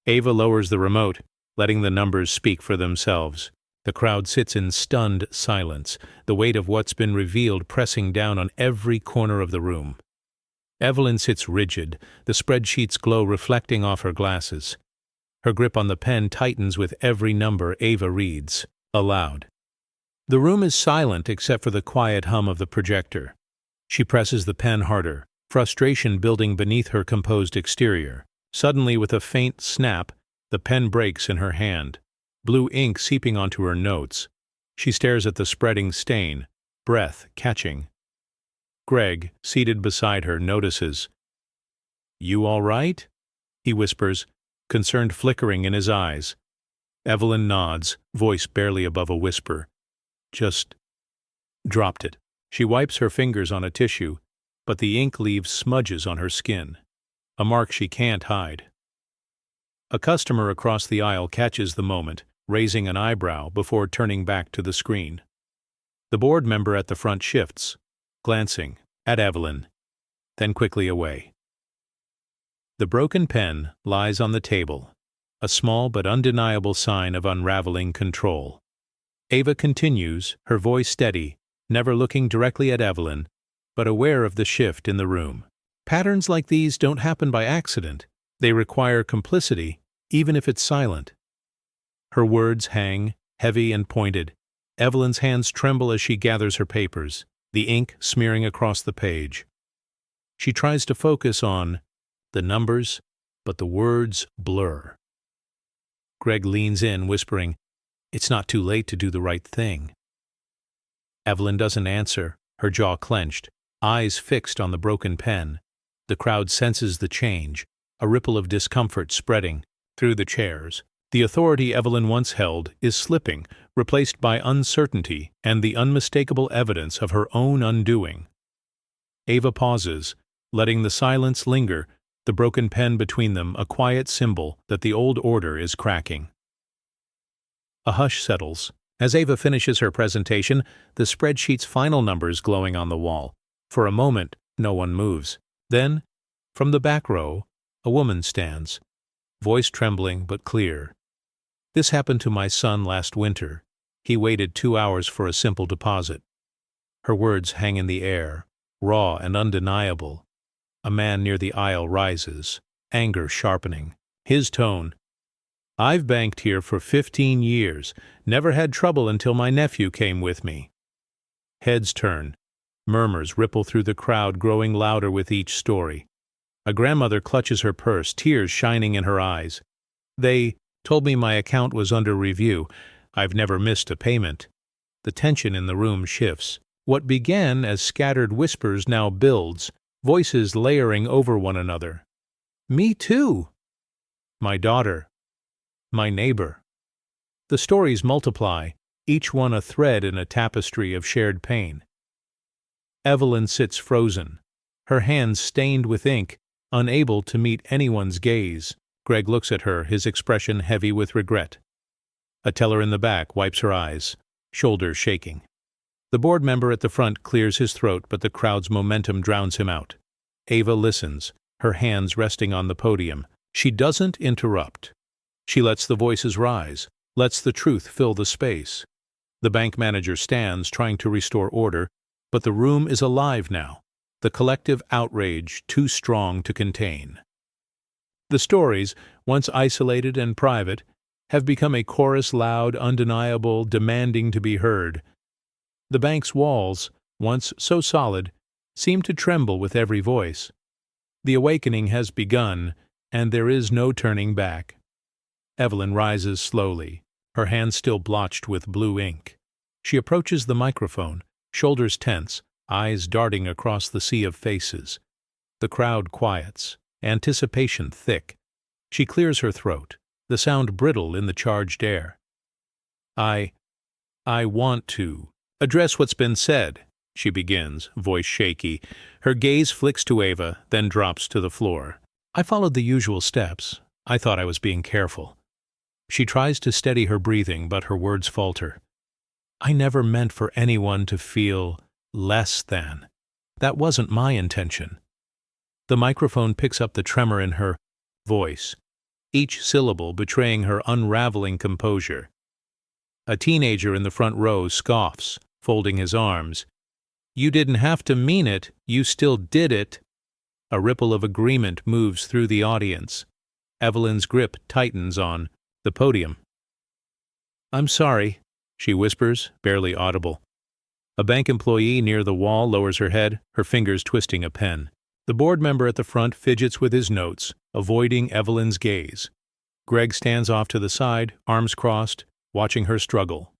Ava lowers the remote, letting the numbers speak for themselves. The crowd sits in stunned silence, the weight of what's been revealed pressing down on every corner of the room. Evelyn sits rigid, the spreadsheet's glow reflecting off her glasses. Her grip on the pen tightens with every number Ava reads, aloud. The room is silent except for the quiet hum of the projector. She presses the pen harder, frustration building beneath her composed exterior. Suddenly, with a faint snap, the pen breaks in her hand, blue ink seeping onto her notes. She stares at the spreading stain, breath catching. Greg, seated beside her, notices. "You all right?" he whispers, concerned flickering in his eyes. Evelyn nods, voice barely above a whisper. Just dropped it. She wipes her fingers on a tissue, but the ink leaves smudges on her skin, a mark she can't hide. A customer across the aisle catches the moment, raising an eyebrow before turning back to the screen. The board member at the front shifts, glancing at Evelyn, then quickly away. The broken pen lies on the table, a small but undeniable sign of unraveling control. Ava continues, her voice steady, never looking directly at Evelyn, but aware of the shift in the room. Patterns like these don't happen by accident. They require complicity, even if it's silent. Her words hang, heavy and pointed. Evelyn's hands tremble as she gathers her papers, the ink smearing across the page. She tries to focus on the numbers, but the words blur. Greg leans in, whispering, "It's not too late to do the right thing." Evelyn doesn't answer, her jaw clenched, eyes fixed on the broken pen. The crowd senses the change, a ripple of discomfort spreading through the chairs. The authority Evelyn once held is slipping, replaced by uncertainty and the unmistakable evidence of her own undoing. Ava pauses, letting the silence linger, the broken pen between them a quiet symbol that the old order is cracking. A hush settles. As Ava finishes her presentation, the spreadsheet's final numbers glowing on the wall. For a moment, no one moves. Then, from the back row, a woman stands, voice trembling but clear. "This happened to my son last winter. He waited 2 hours for a simple deposit." Her words hang in the air, raw and undeniable. A man near the aisle rises, anger sharpening. His tone, "I've banked here for 15 years, never had trouble until my nephew came with me." Heads turn. Murmurs ripple through the crowd, growing louder with each story. A grandmother clutches her purse, tears shining in her eyes. "They told me my account was under review. I've never missed a payment." The tension in the room shifts. What began as scattered whispers now builds, voices layering over one another. "Me too." "My daughter." "My neighbor." The stories multiply, each one a thread in a tapestry of shared pain. Evelyn sits frozen, her hands stained with ink, unable to meet anyone's gaze. Greg looks at her, his expression heavy with regret. A teller in the back wipes her eyes, shoulders shaking. The board member at the front clears his throat, but the crowd's momentum drowns him out. Ava listens, her hands resting on the podium. She doesn't interrupt. She lets the voices rise, lets the truth fill the space. The bank manager stands, trying to restore order, but the room is alive now, the collective outrage too strong to contain. The stories, once isolated and private, have become a chorus loud, undeniable, demanding to be heard. The bank's walls, once so solid, seem to tremble with every voice. The awakening has begun, and there is no turning back. Evelyn rises slowly, her hands still blotched with blue ink. She approaches the microphone, shoulders tense, eyes darting across the sea of faces. The crowd quiets, anticipation thick. She clears her throat, the sound brittle in the charged air. I want to address what's been said, she begins, voice shaky. Her gaze flicks to Ava, then drops to the floor. I followed the usual steps. I thought I was being careful. She tries to steady her breathing, but her words falter. I never meant for anyone to feel less than. That wasn't my intention. The microphone picks up the tremor in her voice, each syllable betraying her unraveling composure. A teenager in the front row scoffs, folding his arms. You didn't have to mean it, you still did it. A ripple of agreement moves through the audience. Evelyn's grip tightens on the podium. I'm sorry, she whispers, barely audible. A bank employee near the wall lowers her head, her fingers twisting a pen. The board member at the front fidgets with his notes, avoiding Evelyn's gaze. Greg stands off to the side, arms crossed, watching her struggle.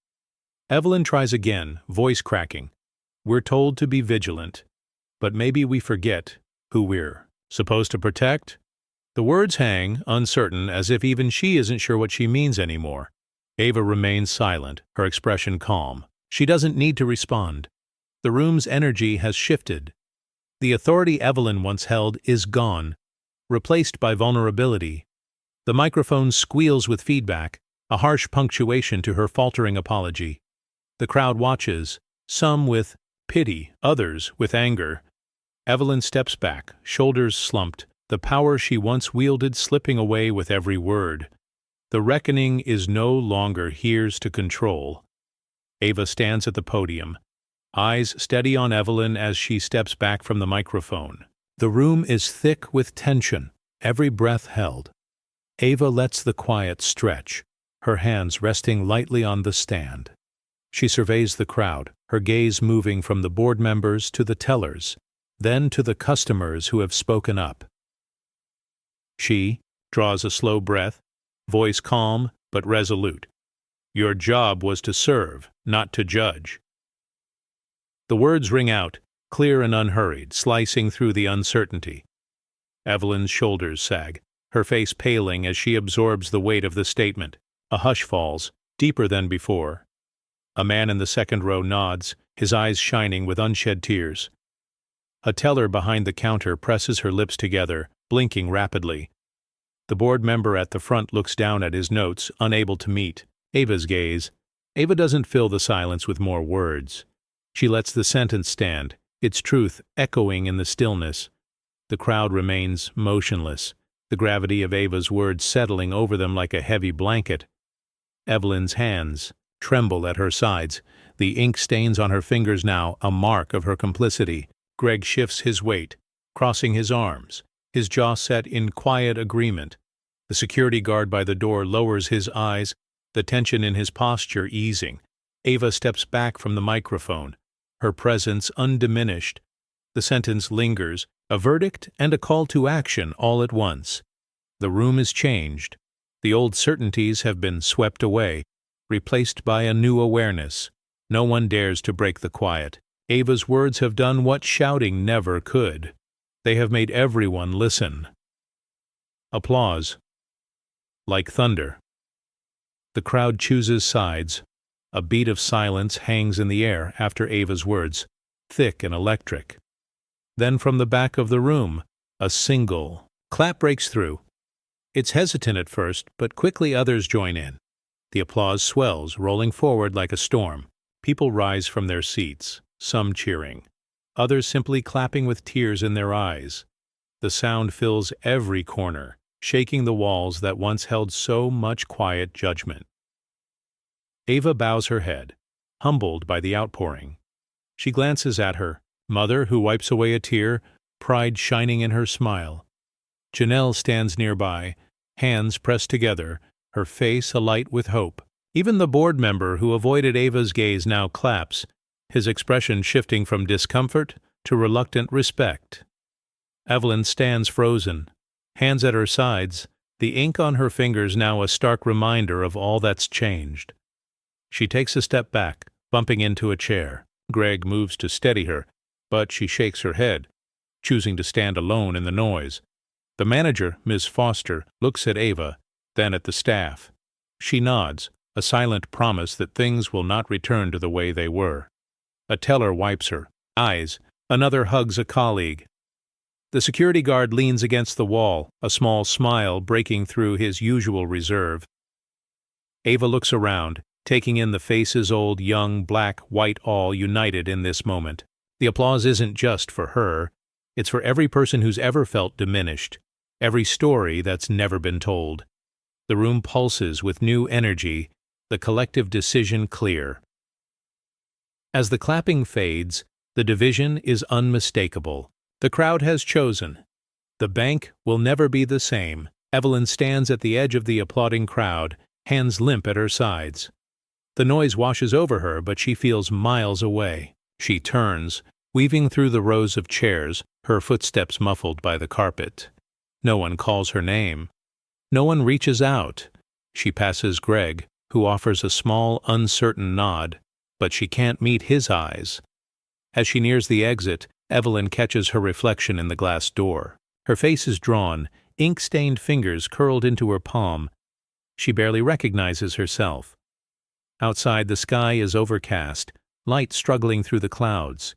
Evelyn tries again, voice cracking. We're told to be vigilant, but maybe we forget who we're supposed to protect? The words hang, uncertain, as if even she isn't sure what she means anymore. Ava remains silent, her expression calm. She doesn't need to respond. The room's energy has shifted. The authority Evelyn once held is gone, replaced by vulnerability. The microphone squeals with feedback, a harsh punctuation to her faltering apology. The crowd watches, some with pity, others with anger. Evelyn steps back, shoulders slumped, the power she once wielded slipping away with every word. The reckoning is no longer hers to control. Ava stands at the podium, eyes steady on Evelyn as she steps back from the microphone. The room is thick with tension, every breath held. Ava lets the quiet stretch, her hands resting lightly on the stand. She surveys the crowd, her gaze moving from the board members to the tellers, then to the customers who have spoken up. She draws a slow breath, voice calm but resolute. Your job was to serve, not to judge. The words ring out, clear and unhurried, slicing through the uncertainty. Evelyn's shoulders sag, her face paling as she absorbs the weight of the statement. A hush falls, deeper than before. A man in the second row nods, his eyes shining with unshed tears. A teller behind the counter presses her lips together, blinking rapidly. The board member at the front looks down at his notes, unable to meet Ava's gaze. Ava doesn't fill the silence with more words. She lets the sentence stand, its truth echoing in the stillness. The crowd remains motionless, the gravity of Ava's words settling over them like a heavy blanket. Evelyn's hands tremble at her sides, the ink stains on her fingers now a mark of her complicity. Greg shifts his weight, crossing his arms, his jaw set in quiet agreement. The security guard by the door lowers his eyes, the tension in his posture easing. Ava steps back from the microphone, her presence undiminished. The sentence lingers, a verdict and a call to action all at once. The room is changed. The old certainties have been swept away, replaced by a new awareness. No one dares to break the quiet. Ava's words have done what shouting never could. They have made everyone listen. Applause. Like thunder. The crowd chooses sides. A beat of silence hangs in the air after Ava's words, thick and electric. Then from the back of the room, a single clap breaks through. It's hesitant at first, but quickly others join in. The applause swells, rolling forward like a storm. People rise from their seats, some cheering, others simply clapping with tears in their eyes. The sound fills every corner, shaking the walls that once held so much quiet judgment. Ava bows her head, humbled by the outpouring. She glances at her mother, who wipes away a tear, pride shining in her smile. Janelle stands nearby, hands pressed together, her face alight with hope. Even the board member who avoided Ava's gaze now claps, his expression shifting from discomfort to reluctant respect. Evelyn stands frozen, hands at her sides, the ink on her fingers now a stark reminder of all that's changed. She takes a step back, bumping into a chair. Greg moves to steady her, but she shakes her head, choosing to stand alone in the noise. The manager, Ms. Foster, looks at Ava, then at the staff. She nods, a silent promise that things will not return to the way they were. A teller wipes her eyes. Another hugs a colleague. The security guard leans against the wall, a small smile breaking through his usual reserve. Ava looks around, taking in the faces, old, young, black, white, all united in this moment. The applause isn't just for her. It's for every person who's ever felt diminished, every story that's never been told. The room pulses with new energy, the collective decision clear. As the clapping fades, the division is unmistakable. The crowd has chosen. The bank will never be the same. Evelyn stands at the edge of the applauding crowd, hands limp at her sides. The noise washes over her, but she feels miles away. She turns, weaving through the rows of chairs, her footsteps muffled by the carpet. No one calls her name. No one reaches out. She passes Greg, who offers a small, uncertain nod, but she can't meet his eyes. As she nears the exit, Evelyn catches her reflection in the glass door. Her face is drawn, ink-stained fingers curled into her palm. She barely recognizes herself. Outside, the sky is overcast, light struggling through the clouds.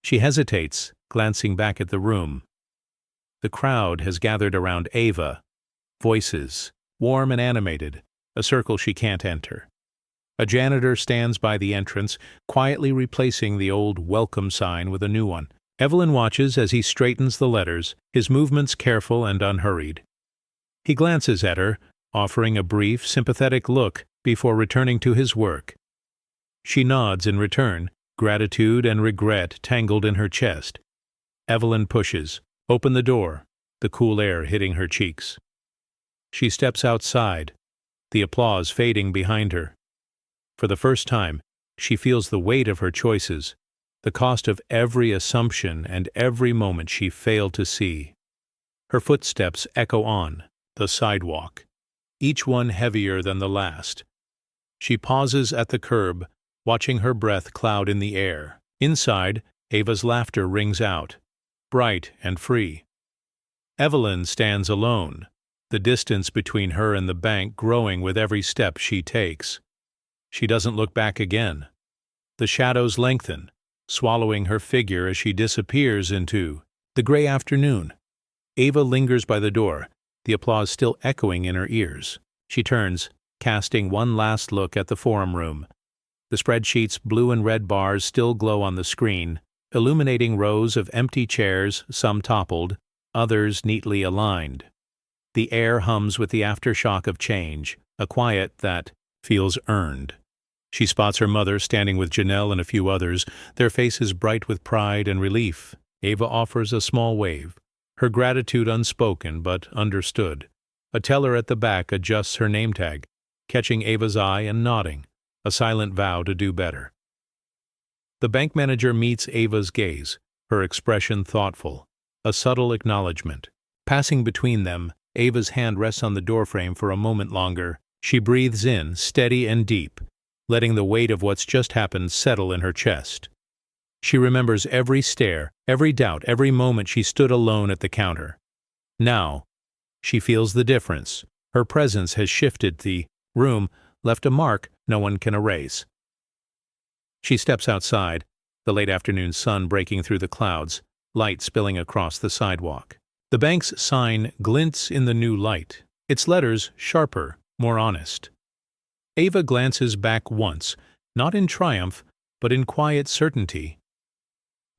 She hesitates, glancing back at the room. The crowd has gathered around Ava. Voices, warm and animated, a circle she can't enter. A janitor stands by the entrance, quietly replacing the old welcome sign with a new one. Evelyn watches as he straightens the letters, his movements careful and unhurried. He glances at her, offering a brief, sympathetic look before returning to his work. She nods in return, gratitude and regret tangled in her chest. Evelyn pushes, open the door, the cool air hitting her cheeks. She steps outside, the applause fading behind her. For the first time, she feels the weight of her choices, the cost of every assumption and every moment she failed to see. Her footsteps echo on the sidewalk, each one heavier than the last. She pauses at the curb, watching her breath cloud in the air. Inside, Ava's laughter rings out, bright and free. Evelyn stands alone, the distance between her and the bank growing with every step she takes. She doesn't look back again. The shadows lengthen, swallowing her figure as she disappears into the gray afternoon. Ava lingers by the door, the applause still echoing in her ears. She turns, casting one last look at the forum room. The spreadsheet's blue and red bars still glow on the screen, illuminating rows of empty chairs, some toppled, others neatly aligned. The air hums with the aftershock of change, a quiet that feels earned. She spots her mother standing with Janelle and a few others, their faces bright with pride and relief. Ava offers a small wave, her gratitude unspoken but understood. A teller at the back adjusts her name tag, catching Ava's eye and nodding, a silent vow to do better. The bank manager meets Ava's gaze, her expression thoughtful, a subtle acknowledgement. Passing between them, Ava's hand rests on the doorframe for a moment longer. She breathes in, steady and deep, letting the weight of what's just happened settle in her chest. She remembers every stare, every doubt, every moment she stood alone at the counter. Now, she feels the difference. Her presence has shifted the room, left a mark no one can erase. She steps outside, the late afternoon sun breaking through the clouds, light spilling across the sidewalk. The bank's sign glints in the new light, its letters sharper, more honest. Ava glances back once, not in triumph, but in quiet certainty.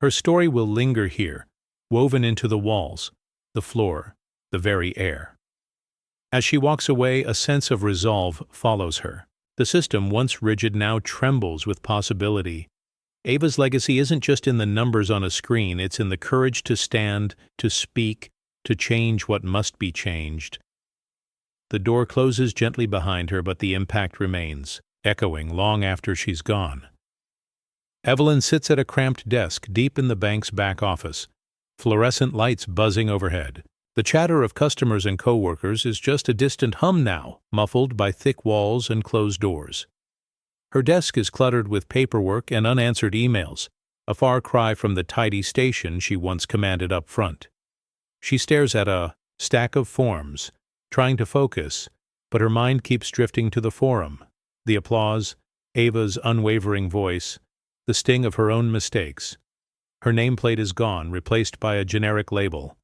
Her story will linger here, woven into the walls, the floor, the very air. As she walks away, a sense of resolve follows her. The system, once rigid, now trembles with possibility. Ava's legacy isn't just in the numbers on a screen, it's in the courage to stand, to speak, to change what must be changed. The door closes gently behind her, but the impact remains, echoing long after she's gone. Evelyn sits at a cramped desk deep in the bank's back office, fluorescent lights buzzing overhead. The chatter of customers and coworkers is just a distant hum now, muffled by thick walls and closed doors. Her desk is cluttered with paperwork and unanswered emails, a far cry from the tidy station she once commanded up front. She stares at a stack of forms, trying to focus, but her mind keeps drifting to the forum. The applause, Ava's unwavering voice, the sting of her own mistakes. Her nameplate is gone, replaced by a generic label.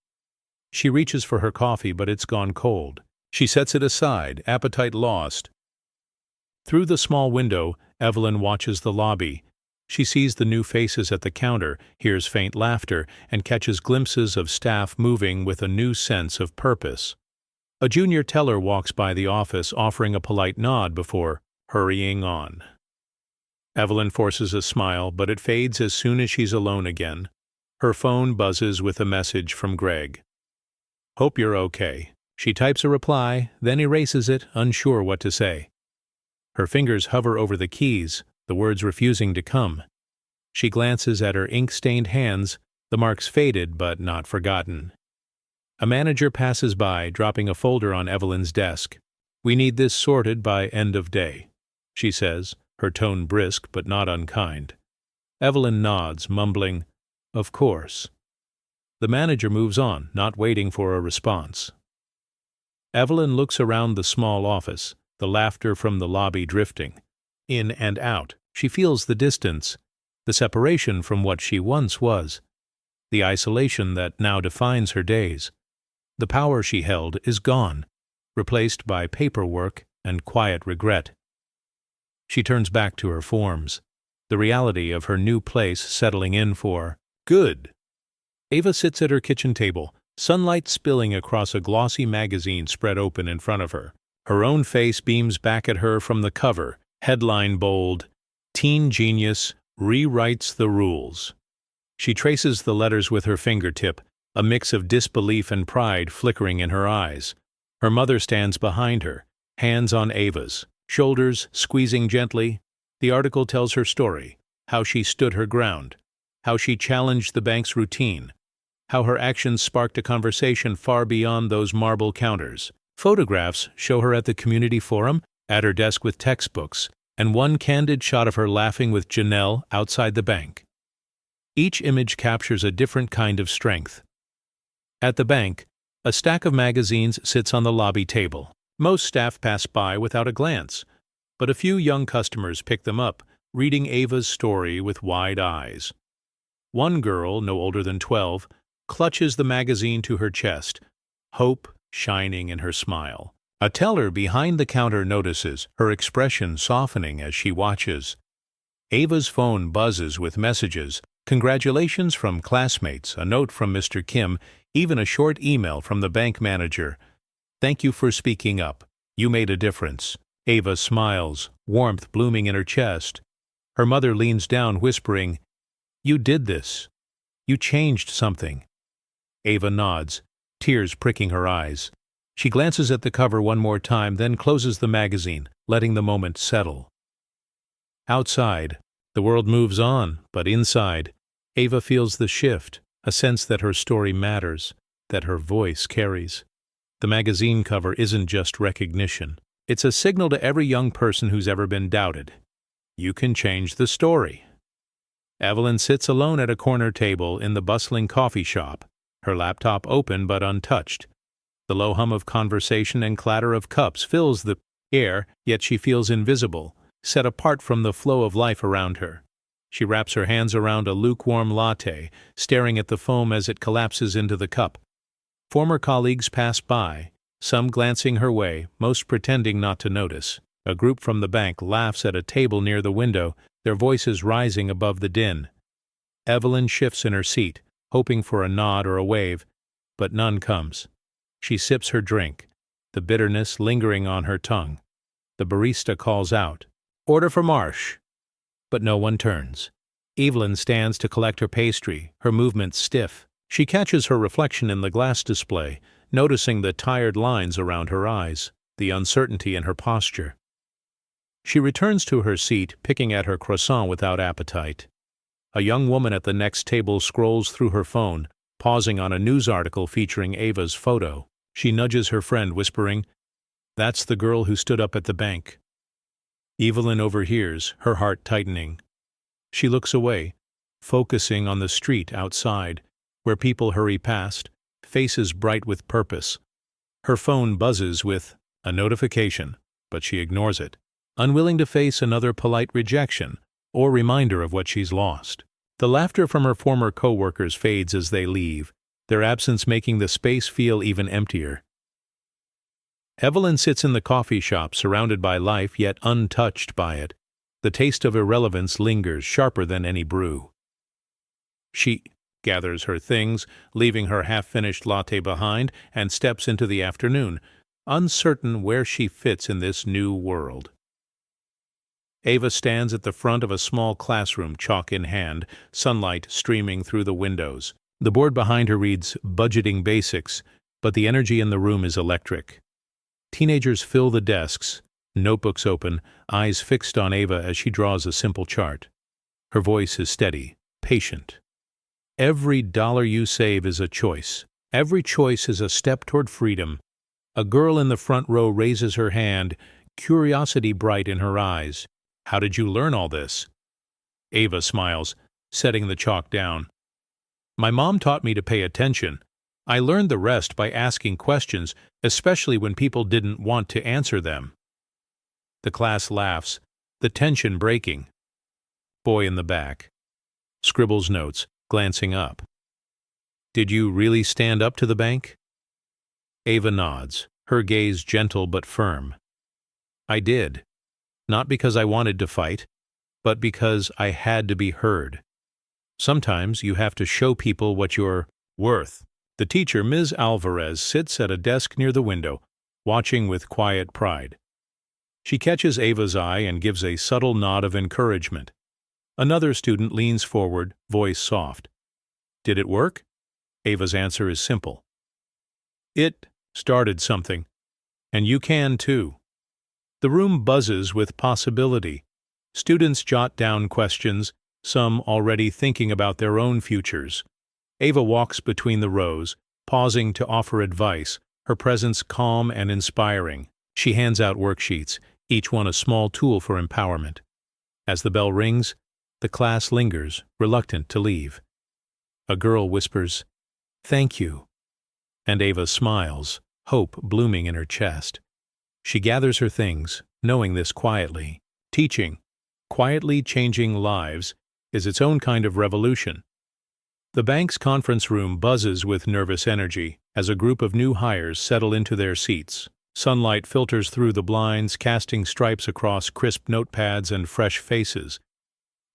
She reaches for her coffee, but it's gone cold. She sets it aside, appetite lost. Through the small window, Evelyn watches the lobby. She sees the new faces at the counter, hears faint laughter, and catches glimpses of staff moving with a new sense of purpose. A junior teller walks by the office, offering a polite nod before hurrying on. Evelyn forces a smile, but it fades as soon as she's alone again. Her phone buzzes with a message from Greg. "Hope you're okay." She types a reply, then erases it, unsure what to say. Her fingers hover over the keys, the words refusing to come. She glances at her ink-stained hands, the marks faded but not forgotten. A manager passes by, dropping a folder on Evelyn's desk. "We need this sorted by end of day," she says, her tone brisk but not unkind. Evelyn nods, mumbling, "Of course." The manager moves on, not waiting for a response. Evelyn looks around the small office, the laughter from the lobby drifting. In and out, she feels the distance, the separation from what she once was, the isolation that now defines her days. The power she held is gone, replaced by paperwork and quiet regret. She turns back to her forms, the reality of her new place settling in for good. Ava sits at her kitchen table, sunlight spilling across a glossy magazine spread open in front of her. Her own face beams back at her from the cover, headline bold, "Teen Genius Rewrites the Rules." She traces the letters with her fingertip, a mix of disbelief and pride flickering in her eyes. Her mother stands behind her, hands on Ava's, shoulders squeezing gently. The article tells her story, how she stood her ground, how she challenged the bank's routine, how her actions sparked a conversation far beyond those marble counters. Photographs show her at the community forum, at her desk with textbooks, and one candid shot of her laughing with Janelle outside the bank. Each image captures a different kind of strength. At the bank, a stack of magazines sits on the lobby table. Most staff pass by without a glance, but a few young customers pick them up, reading Ava's story with wide eyes. One girl, no older than 12, clutches the magazine to her chest, hope shining in her smile. A teller behind the counter notices, her expression softening as she watches. Ava's phone buzzes with messages, congratulations from classmates, a note from Mr. Kim, even a short email from the bank manager. "Thank you for speaking up. You made a difference." Ava smiles, warmth blooming in her chest. Her mother leans down, whispering, "You did this. You changed something." Ava nods, tears pricking her eyes. She glances at the cover one more time, then closes the magazine, letting the moment settle. Outside, the world moves on, but inside, Ava feels the shift, a sense that her story matters, that her voice carries. The magazine cover isn't just recognition. It's a signal to every young person who's ever been doubted. You can change the story. Evelyn sits alone at a corner table in the bustling coffee shop, her laptop open but untouched. The low hum of conversation and clatter of cups fills the air, yet she feels invisible, set apart from the flow of life around her. She wraps her hands around a lukewarm latte, staring at the foam as it collapses into the cup. Former colleagues pass by, some glancing her way, most pretending not to notice. A group from the bank laughs at a table near the window, their voices rising above the din. Evelyn shifts in her seat, hoping for a nod or a wave, but none comes. She sips her drink, the bitterness lingering on her tongue. The barista calls out, "Order for Marsh." But no one turns. Evelyn stands to collect her pastry, her movements stiff. She catches her reflection in the glass display, noticing the tired lines around her eyes, the uncertainty in her posture. She returns to her seat, picking at her croissant without appetite. A young woman at the next table scrolls through her phone, pausing on a news article featuring Ava's photo. She nudges her friend, whispering, "That's the girl who stood up at the bank." Evelyn overhears, her heart tightening. She looks away, focusing on the street outside, where people hurry past, faces bright with purpose. Her phone buzzes with a notification, but she ignores it, unwilling to face another polite rejection or reminder of what she's lost. The laughter from her former co-workers fades as they leave, their absence making the space feel even emptier. Evelyn sits in the coffee shop, surrounded by life yet untouched by it. The taste of irrelevance lingers, sharper than any brew. She gathers her things, leaving her half-finished latte behind, and steps into the afternoon, uncertain where she fits in this new world. Ava stands at the front of a small classroom, chalk in hand, sunlight streaming through the windows. The board behind her reads "Budgeting Basics," but the energy in the room is electric. Teenagers fill the desks, notebooks open, eyes fixed on Ava as she draws a simple chart. Her voice is steady, patient. Every dollar you save is a choice. Every choice is a step toward freedom. A girl in the front row raises her hand, curiosity bright in her eyes. "How did you learn all this?" Ava smiles, setting the chalk down. "My mom taught me to pay attention. I learned the rest by asking questions, especially when people didn't want to answer them." The class laughs, the tension breaking. Boy in the back scribbles notes, glancing up. "Did you really stand up to the bank?" Ava nods, her gaze gentle but firm. "I did. Not because I wanted to fight, but because I had to be heard. Sometimes you have to show people what you're worth." The teacher, Ms. Alvarez, sits at a desk near the window, watching with quiet pride. She catches Ava's eye and gives a subtle nod of encouragement. Another student leans forward, voice soft. "Did it work?" Ava's answer is simple. "It started something, and you can too." The room buzzes with possibility. Students jot down questions, some already thinking about their own futures. Ava walks between the rows, pausing to offer advice, her presence calm and inspiring. She hands out worksheets, each one a small tool for empowerment. As the bell rings, the class lingers, reluctant to leave. A girl whispers, "Thank you," and Ava smiles, hope blooming in her chest. She gathers her things, knowing this quietly. Teaching, quietly changing lives, is its own kind of revolution. The bank's conference room buzzes with nervous energy as a group of new hires settle into their seats. Sunlight filters through the blinds, casting stripes across crisp notepads and fresh faces.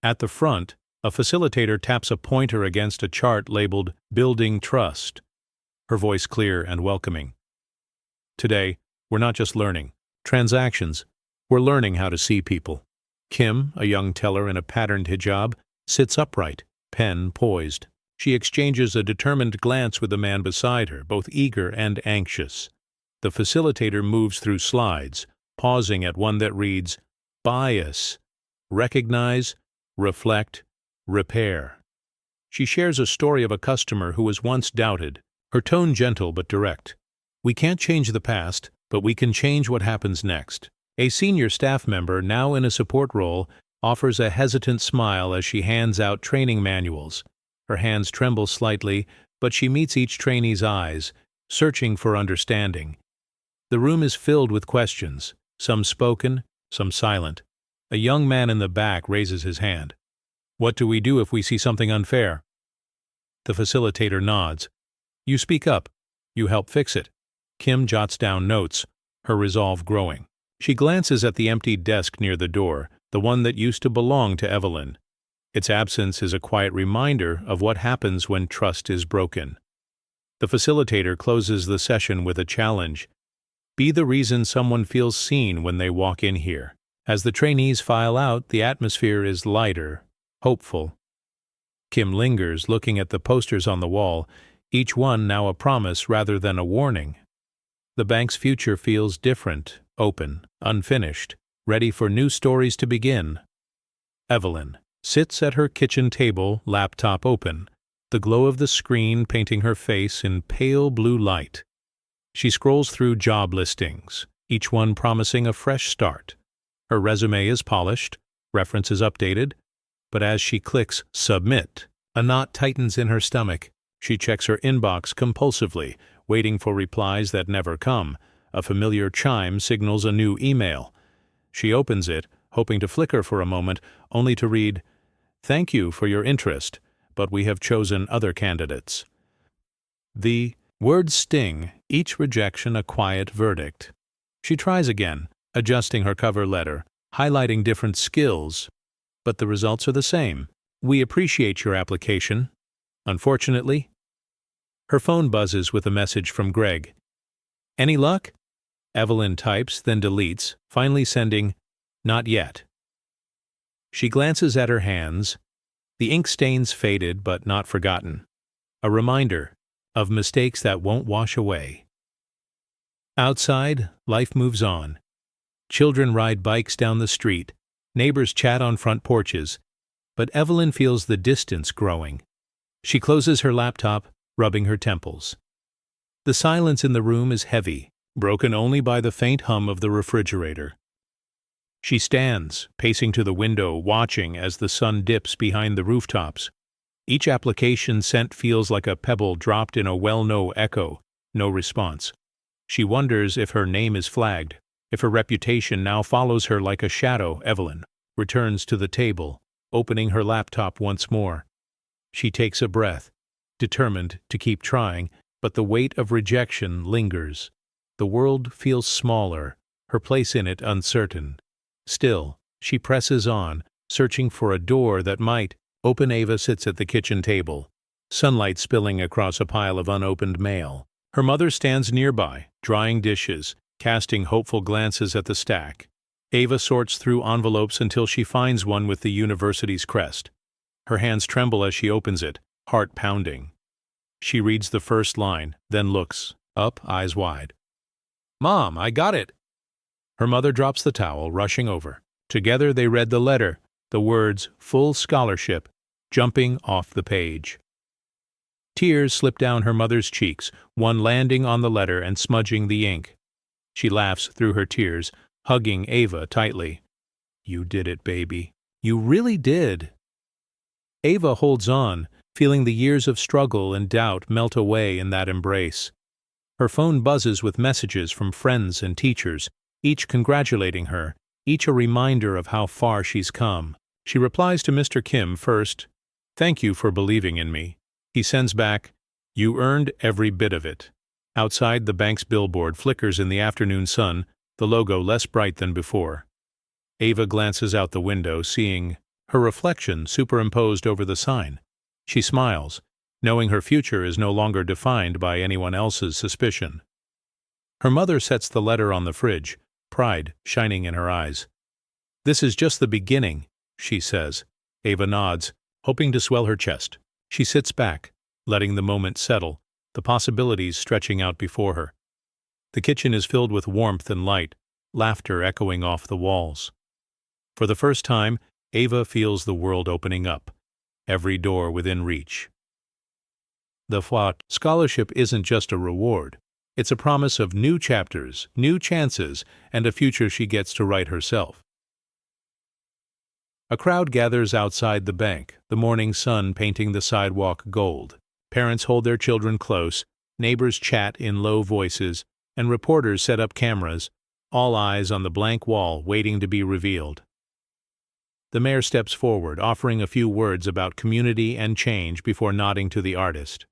At the front, a facilitator taps a pointer against a chart labeled "Building Trust," her voice clear and welcoming. "Today, we're not just learning transactions, we're learning how to see people." Kim, a young teller in a patterned hijab, sits upright, pen poised. She exchanges a determined glance with the man beside her, both eager and anxious. The facilitator moves through slides, pausing at one that reads, "Bias, recognize, reflect, repair." She shares a story of a customer who was once doubted, her tone gentle but direct. "We can't change the past, but we can change what happens next." A senior staff member, now in a support role, offers a hesitant smile as she hands out training manuals. Her hands tremble slightly, but she meets each trainee's eyes, searching for understanding. The room is filled with questions, some spoken, some silent. A young man in the back raises his hand. "What do we do if we see something unfair?" The facilitator nods. "You speak up. You help fix it." Kim jots down notes, her resolve growing. She glances at the empty desk near the door, the one that used to belong to Evelyn. Its absence is a quiet reminder of what happens when trust is broken. The facilitator closes the session with a challenge. Be the reason someone feels seen when they walk in here. As the trainees file out, the atmosphere is lighter, hopeful. Kim lingers, looking at the posters on the wall, each one now a promise rather than a warning. The bank's future feels different, open, unfinished, ready for new stories to begin. Evelyn sits at her kitchen table, laptop open, the glow of the screen painting her face in pale blue light. She scrolls through job listings, each one promising a fresh start. Her resume is polished, references updated, but as she clicks Submit, a knot tightens in her stomach. She checks her inbox compulsively, waiting for replies that never come. A familiar chime signals a new email. She opens it, hoping to flicker for a moment, only to read, "Thank you for your interest, but we have chosen other candidates." The words sting, each rejection a quiet verdict. She tries again, adjusting her cover letter, highlighting different skills, but the results are the same. "We appreciate your application. Unfortunately." Her phone buzzes with a message from Greg. "Any luck?" Evelyn types, then deletes, finally sending, "Not yet." She glances at her hands. The ink stains faded but not forgotten. A reminder of mistakes that won't wash away. Outside, life moves on. Children ride bikes down the street. Neighbors chat on front porches. But Evelyn feels the distance growing. She closes her laptop, rubbing her temples. The silence in the room is heavy, broken only by the faint hum of the refrigerator. She stands, pacing to the window, watching as the sun dips behind the rooftops. Each application sent feels like a pebble dropped in a well-known echo. No response. She wonders if her name is flagged, if her reputation now follows her like a shadow. Evelyn returns to the table, opening her laptop once more. She takes a breath, determined to keep trying, but the weight of rejection lingers. The world feels smaller, her place in it uncertain. Still, she presses on, searching for a door that might open. Ava sits at the kitchen table, sunlight spilling across a pile of unopened mail. Her mother stands nearby, drying dishes, casting hopeful glances at the stack. Ava sorts through envelopes until she finds one with the university's crest. Her hands tremble as she opens it, heart pounding. She reads the first line, then looks up, eyes wide. "Mom, I got it!" Her mother drops the towel, rushing over. Together they read the letter, the words "full scholarship" jumping off the page. Tears slip down her mother's cheeks, one landing on the letter and smudging the ink. She laughs through her tears, hugging Ava tightly. "You did it, baby. You really did." Ava holds on, feeling the years of struggle and doubt melt away in that embrace. Her phone buzzes with messages from friends and teachers, each congratulating her, each a reminder of how far she's come. She replies to Mr. Kim first, "Thank you for believing in me." He sends back, "You earned every bit of it." Outside, the bank's billboard flickers in the afternoon sun, the logo less bright than before. Ava glances out the window, seeing her reflection superimposed over the sign. She smiles, knowing her future is no longer defined by anyone else's suspicion. Her mother sets the letter on the fridge, pride shining in her eyes. "This is just the beginning," she says. Ava nods, hoping to swell her chest. She sits back, letting the moment settle, the possibilities stretching out before her. The kitchen is filled with warmth and light, laughter echoing off the walls. For the first time, Ava feels the world opening up, every door within reach. The FWAT scholarship isn't just a reward. It's a promise of new chapters, new chances, and a future she gets to write herself. A crowd gathers outside the bank, the morning sun painting the sidewalk gold. Parents hold their children close, neighbors chat in low voices, and reporters set up cameras, all eyes on the blank wall waiting to be revealed. The mayor steps forward, offering a few words about community and change before nodding to the artist.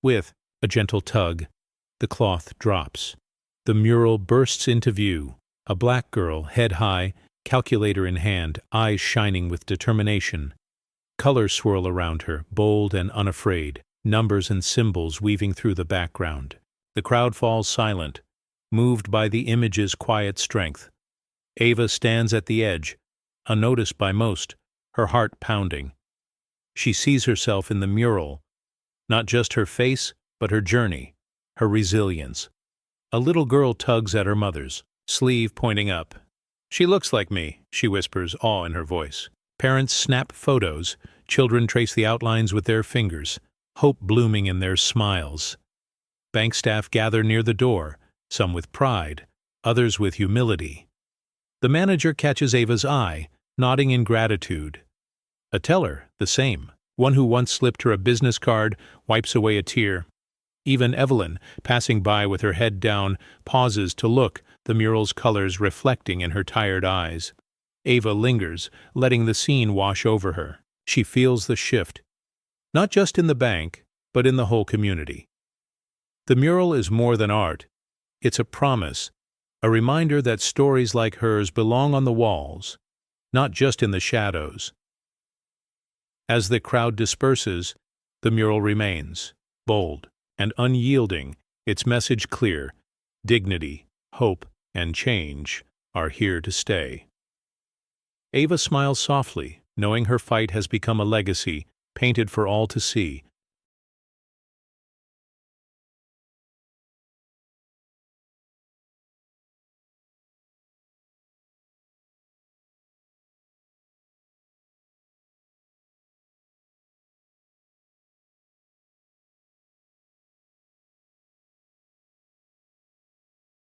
With a gentle tug, the cloth drops. The mural bursts into view. A black girl, head high, calculator in hand, eyes shining with determination. Colors swirl around her, bold and unafraid, numbers and symbols weaving through the background. The crowd falls silent, moved by the image's quiet strength. Ava stands at the edge, unnoticed by most, her heart pounding. She sees herself in the mural, not just her face, but her journey, her resilience. A little girl tugs at her mother's, sleeve pointing up. "She looks like me," she whispers, awe in her voice. Parents snap photos, Children trace the outlines with their fingers, hope blooming in their smiles. Bank staff gather near the door, some with pride, others with humility. The manager catches Ava's eye, nodding in gratitude. A teller, the same. One who once slipped her a business card, wipes away a tear. Even Evelyn, passing by with her head down, pauses to look, the mural's colors reflecting in her tired eyes. Ava lingers, letting the scene wash over her. She feels the shift, not just in the bank, but in the whole community. The mural is more than art. It's a promise, a reminder that stories like hers belong on the walls, not just in the shadows. As the crowd disperses, the mural remains, bold and unyielding, its message clear: dignity, hope, and change are here to stay. Ava smiles softly, knowing her fight has become a legacy, painted for all to see,